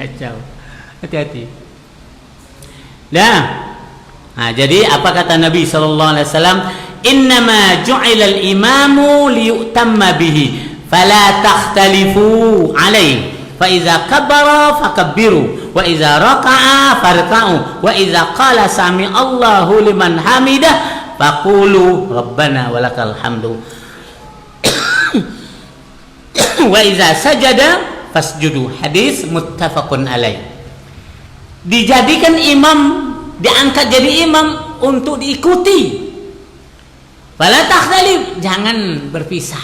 Kacau. Hati-hati. Nah, jadi apa kata Nabi sallallahu alaihi wasallam? Innama ju'ila al-imamu liyutamma bihi fala takhtalifu alaihi. Fa iza kabbara fakabbiru wa iza raka'a farka'u wa iza qala sami Allahu liman hamidah faqulu rabbana walakal hamdu wa iza sajada fasjudu. Hadis muttafaqun alaih. Dijadikan imam, diangkat jadi imam untuk diikuti. Fala takhtalif, jangan berpisah,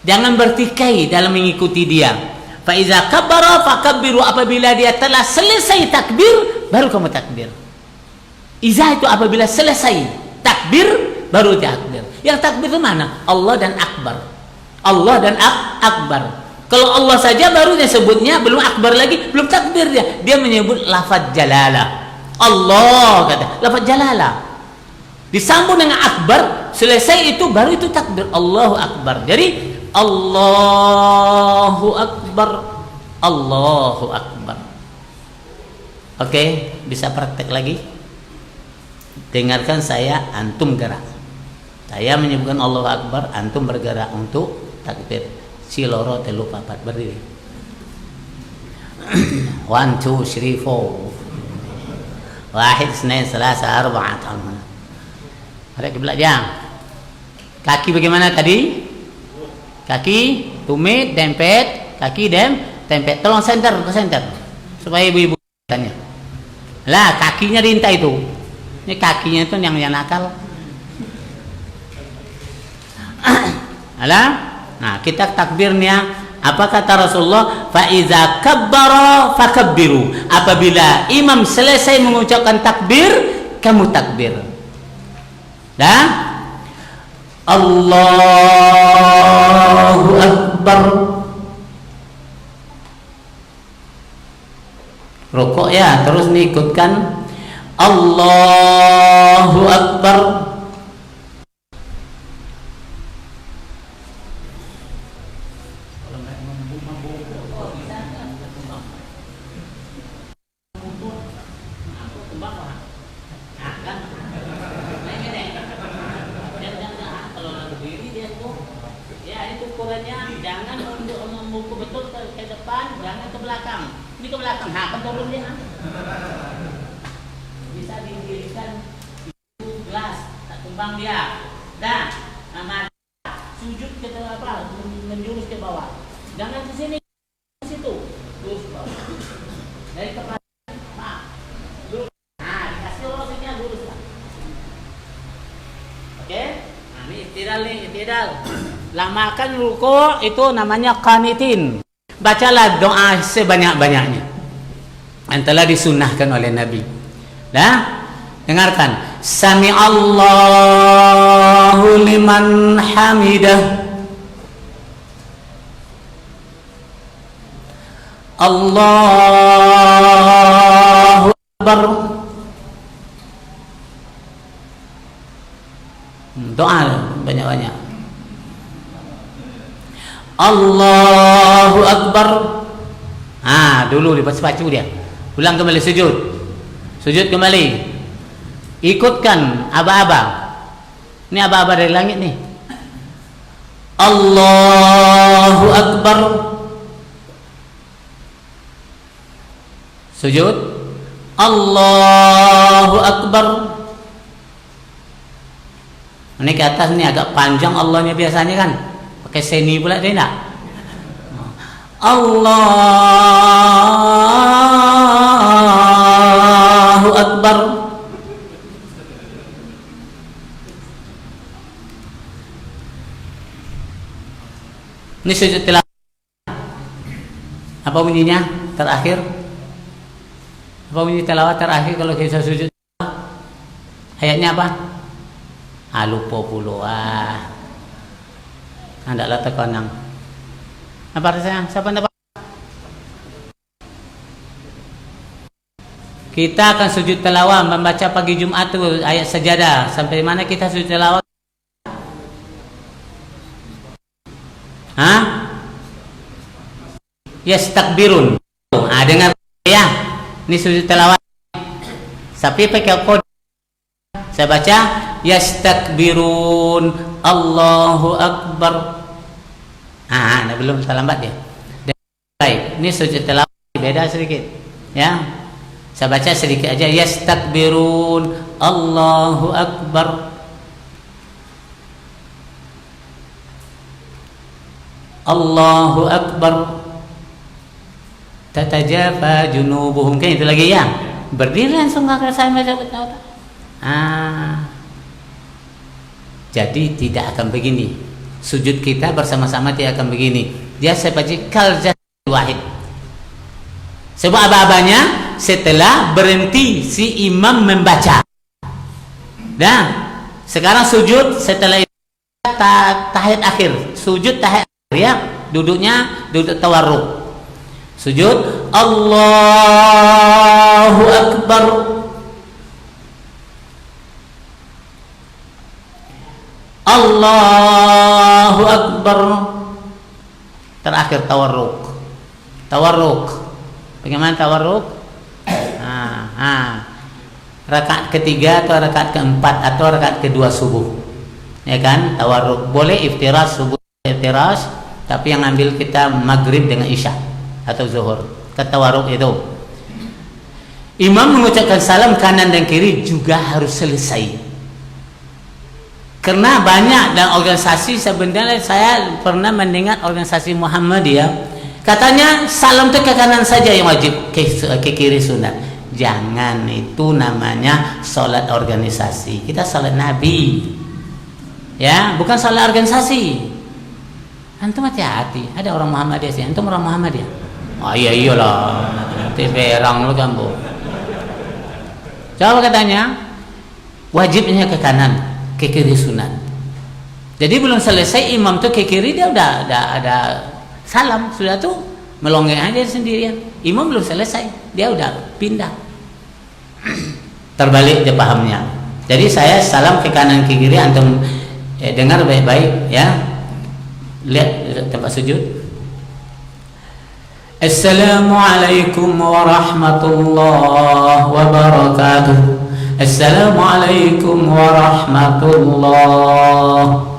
jangan bertikai dalam mengikuti dia. Fa iza kabbara fakabbiru, apabila dia telah selesai takbir baru kamu takbir. Iza itu apabila selesai takbir baru takbir. Yang takbir itu mana? Allah dan akbar. Allah dan akbar. Kalau Allah saja baru dia sebutnya, belum akbar lagi, belum takbir dia. Dia menyebut lafaz jalalah. Allah kata, lafaz jalalah. Disambung dengan akbar, selesai itu baru itu takbir. Allahu akbar. Jadi Allahu akbar, Allahu akbar. Oke, bisa praktek lagi? Dengarkan saya, antum gerak. Saya menyebutkan Allahu akbar, antum bergerak untuk takbir. Siloro telu papat, berdiri. 1 2 3 4 1 2 3 4 Ada kiblat jam. Kaki bagaimana tadi? Kaki tumit, dempet, kaki tempet. Tolong center ke center supaya ibu-ibu tanya. Lah, kakinya rintai itu. Ini kakinya itu yang nakal. Alah. Nah, kita takbirnya apa kata Rasulullah? Fa iza kabbara fakabbiru. Apabila imam selesai mengucapkan takbir, kamu takbir. Dah? Allahu akbar. Rukuk ya, terus diikutkan Allahu akbar. Lamakan ruku itu namanya qanitin. Bacalah doa sebanyak-banyaknya yang telah disunnahkan oleh Nabi. Dah? Dengarkan. Sami Allahu liman hamidah. Allahu akbar. Doa banyak-banyak. Allahu akbar. Dulu dipacu dia. Ulang kembali sujud. Sujud kembali. Ikutkan aba-aba. Ini aba-aba dari langit nih. Allahu akbar. Sujud. Allahu akbar. Ini ke atas nih agak panjang Allahnya biasanya kan. Pakai seni pula dia nak. Allahu akbar. Ini sujud tilawah. Apa bunyinya terakhir? Apa bunyi tilawah terakhir kalau kita sujud? Ayatnya apa? Lupa puluh. Hendaklah terkonang. Apa rasanya? Siapa dapat? Kita akan sujud tilawah membaca pagi Jumat tu ayat sajadah. Sampai mana kita sujud tilawah? Hah? Yastakbirun. Dengar ya. Ini sujud tilawah. Tapi pakai kode. Saya baca yastakbirun Allahu akbar. Belum terlambat dia. Baik, ini sujud tilawah beda sedikit. Ya. Saya baca sedikit aja yastakbirun Allahu akbar. Allahu akbar. Tatajafa junubuhum, kan itu lagi ya. Berdiri langsung kakak saya baca. Jadi tidak akan begini. Sujud kita bersama-sama tidak akan begini. Dia saya baca kaljatul wahid. Sebab apa-apanya setelah berhenti si imam membaca. Dan sekarang sujud setelah itu tahiyat akhir. Sujud tahiyat akhir ya. Duduknya duduk tawarruk. Sujud Allahu akbar. Allahu akbar. Terakhir tawarruk. Bagaimana tawarruk? Rakaat ketiga atau rakaat keempat atau rakaat kedua subuh. Ya kan? Tawarruk. Boleh iftirash subuh iftirash, tapi yang ambil kita maghrib dengan isya atau zuhur. Ketawarruk itu. Imam mengucapkan salam kanan dan kiri juga harus selesai. Karena banyak dan organisasi sebenarnya saya pernah mendengar organisasi Muhammadiyah katanya salam itu ke kanan saja yang wajib, ke kiri sunat. Jangan, itu namanya salat organisasi. Kita salat Nabi. Ya, bukan salat organisasi. Antum hati-hati. Ada orang Muhammadiyah sih. Antum orang Muhammadiyah? Oh iyalah. Nanti berang lu gambo. Coba katanya wajibnya ke kanan, ke kiri sunat. Jadi belum selesai imam tuh ke kiri dia udah ada salam, sudah tuh melonggeng aja sendirian. Imam belum selesai, dia udah pindah. Terbalik dia pahamnya. Jadi saya salam ke kanan ke kiri, antum dengar baik-baik ya. Lihat tempat sujud. Assalamualaikum warahmatullahi wabarakatuh. Assalamualaikum warahmatullahi.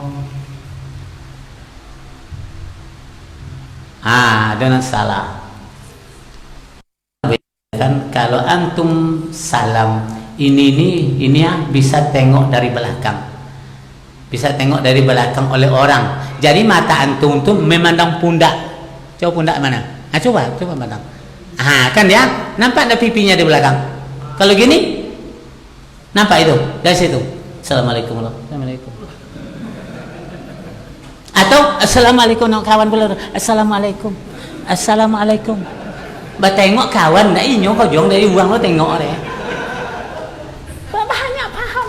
Dengan salah. Kan kalau antum salam ini ya bisa tengok dari belakang. Bisa tengok dari belakang oleh orang. Jadi mata antum tuh memandang pundak. Coba pundak mana? Coba pandang. Kan ya, nampak ada pipinya di belakang. Kalau gini, nampak itu dari situ. Assalamualaikum warahmatullahi wabarakatuh. Atau assalamualaikum kawan boleh. Assalamualaikum. Ba tengok kawan ndak inyo kau jong dari uang lo tengok deh. Banyak paham.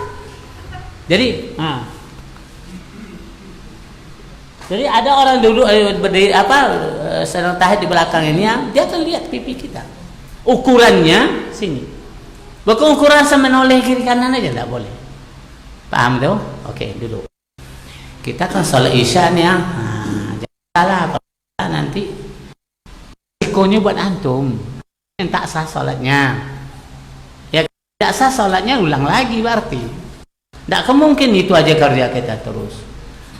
Jadi ada orang dulu berdiri sedang tahiyat di belakang ini ya, dia akan lihat pipi kita. Ukurannya sini. Bukan ukuran semenoleh kiri kanan aja enggak boleh. Paham tuh? Oke, dulu. Kita kan salat Isya nih ya. Jangan salah nanti risikonya buat antum yang tak sah salatnya. Ya tidak sah salatnya ulang lagi berarti. Tidak kemungkin itu aja kerja kita terus.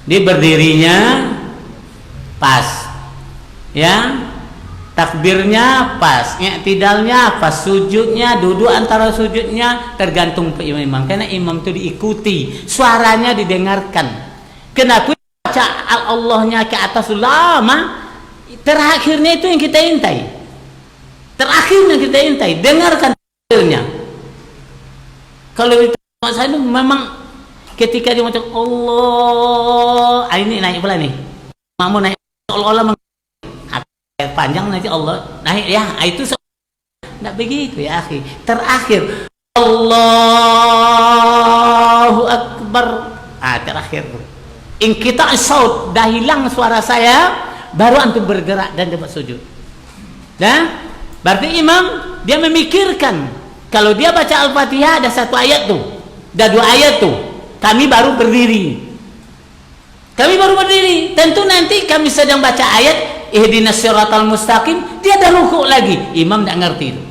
Dia berdirinya pas, ya, takbirnya pas, i'tidalnya pas, sujudnya, duduk antara sujudnya tergantung imam. Karena imam itu diikuti, suaranya didengarkan. Kenapa baca Allahnya ke atas lama? Terakhirnya itu yang kita intai. Terakhirnya kita intai, dengarkan takbirnya. Kalau itu saya itu memang ketika dia macam Allah, ini naik pula nih. Makmu naik Allah panjang nanti Allah naik ya. Itu enggak begitu ya, akhi. Terakhir Allahu akbar. Terakhir. inqita' saut, dah hilang suara saya, baru antum bergerak dan dapat sujud. Nah, berarti imam dia memikirkan kalau dia baca Al-Fatihah ada satu ayat tuh, ada dua ayat tuh, kami baru berdiri. Tentu nanti kami sedang baca ayat ihdinas siratal mustaqim, dia dah rukuk lagi, imam tak ngerti itu.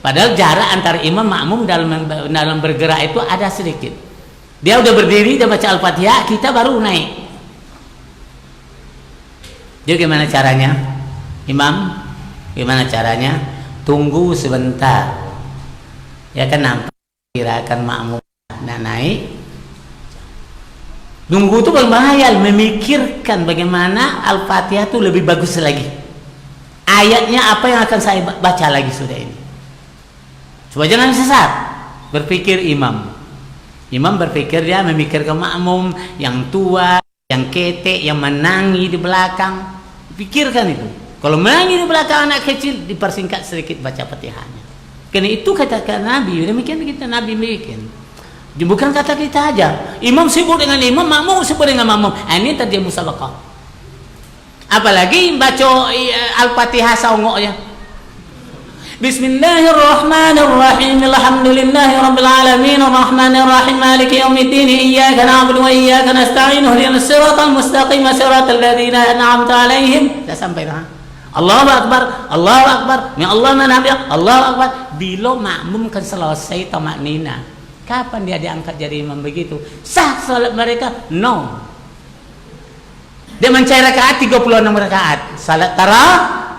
Padahal jarak antara imam makmum dalam bergerak itu ada sedikit. Dia udah berdiri, dia baca Al-Fatihah, kita baru naik. Jadi gimana caranya? Imam, gimana caranya? Tunggu sebentar. Ya kan nampak kirakan makmum nak naik. Nunggu itu berbahaya, memikirkan bagaimana Al-Fatihah itu lebih bagus lagi. Ayatnya apa yang akan saya baca lagi sudah ini. Supaya jangan sesat. Berpikir imam. Imam berpikir dia memikirkan makmum yang tua, yang ketek, yang menangi di belakang. Pikirkan itu. Kalau menangi di belakang anak kecil, dipersingkat sedikit baca Fatihahnya. Karena itu katakan Nabi, demikian kita Nabi bikin. Bukan kata kita aja. Imam sibuk dengan imam, makmum sibuk dengan makmum. Ini terjadi musabaqah. Apalagi baca Al-Fatihah saungoknya. Bismillahirrahmanirrahim. Alhamdulillahi rabbil alamin arrahmanir rahim maliki yaumiddin iyyaka na'budu wa iyyaka nasta'in ihdinas siratal mustaqim siratal ladzina an'amta 'alaihim. Dah sampai dah. Allahu akbar, Allahu akbar. Ya Allah Nabi, Allahu akbar. Bila makmum kan selesai tamaknina, kapan dia diangkat jadi imam begitu? Sah salat mereka? No. Dia mencari rakaat 36 rakaat. Salat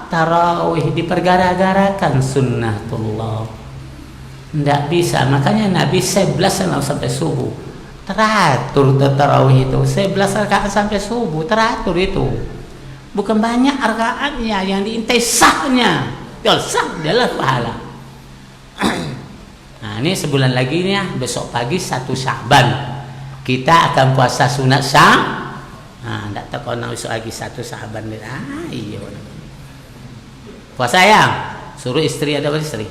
tarawih dipergara-garakan sunnatullah. Tidak bisa, makanya Nabi 11 sampai subuh. Teratur tarawih itu 11 rakaat sampai subuh, teratur itu. Bukan banyak rakaatnya yang diintai sahnya. Kalau sah adalah pahala. Nah, ini sebulan lagi nih ya, besok pagi 1 Sya'ban. Kita akan puasa sunat Sya'ban. Nah, enggak tahu nak besok lagi 1 Sya'ban. Iya. Puasa ya, suruh istri ada istri.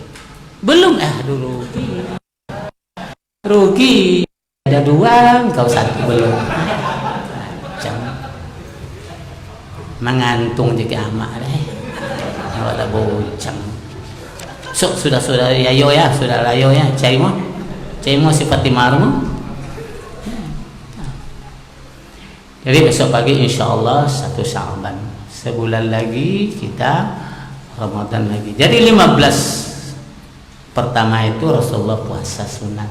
Belum dulu. Rugi. Ada 2, engkau 1 belum. Mengantung juga amat ada bocang. So, sudah yayo ya, sudah layo ya. Cai mo sifat timarmu. Jadi besok pagi insyaallah 1 Sya'ban. Sebulan lagi kita Ramadan lagi. Jadi 15 pertama itu Rasulullah puasa sunat.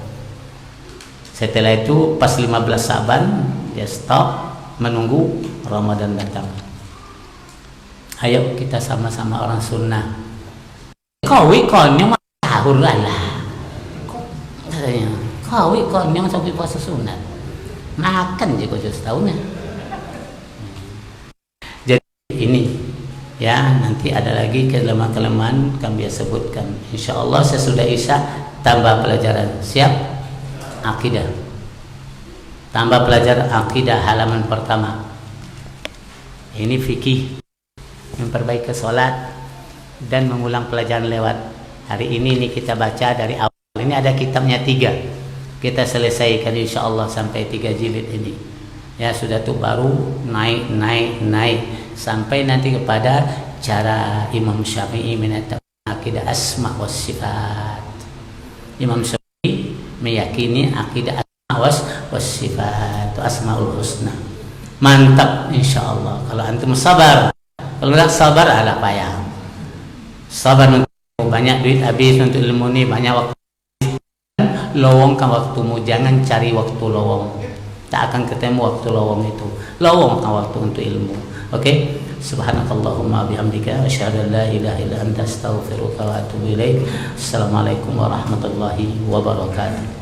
Setelah itu pas 15 Sya'ban dia stop menunggu Ramadan datang. Ayo kita sama-sama orang sunnah. Kau ikonnya sahur lah. Katanya, kau ikonnya sampai puasa sunat. Makan je kau setahunnya. Jadi ini ya, nanti ada lagi kelemahan-kelemahan kami sebutkan. Insyaallah sesudah Isya tambah pelajaran. Siap? Akidah. Tambah pelajaran akidah halaman pertama. Ini fikih, memperbaiki sholat dan mengulang pelajaran lewat. Hari ini kita baca dari awal. Ini ada kitabnya 3. Kita selesaikan insyaallah sampai 3 jilid ini. Ya sudah tuh baru naik sampai nanti kepada cara Imam Syafi'i menetapkan akidah asma was sifat. Imam Syafi'i meyakini akidah asma was sifat, asmaul husna. Mantap insyaallah. Kalau antum sabar. Kalau nggak sabar ala payah. Sabar untuk banyak duit habis untuk ilmu ini, banyak waktu. Lowongkan waktumu, jangan cari waktu lowong. Tak akan ketemu waktu lowong itu. Lowongkan waktu untuk ilmu. Oke? Subhanakallahumma bihamdika asyhadu an la ilaha illa anta astaghfiruka wa atubu ilaik. Assalamualaikum warahmatullahi wabarakatuh.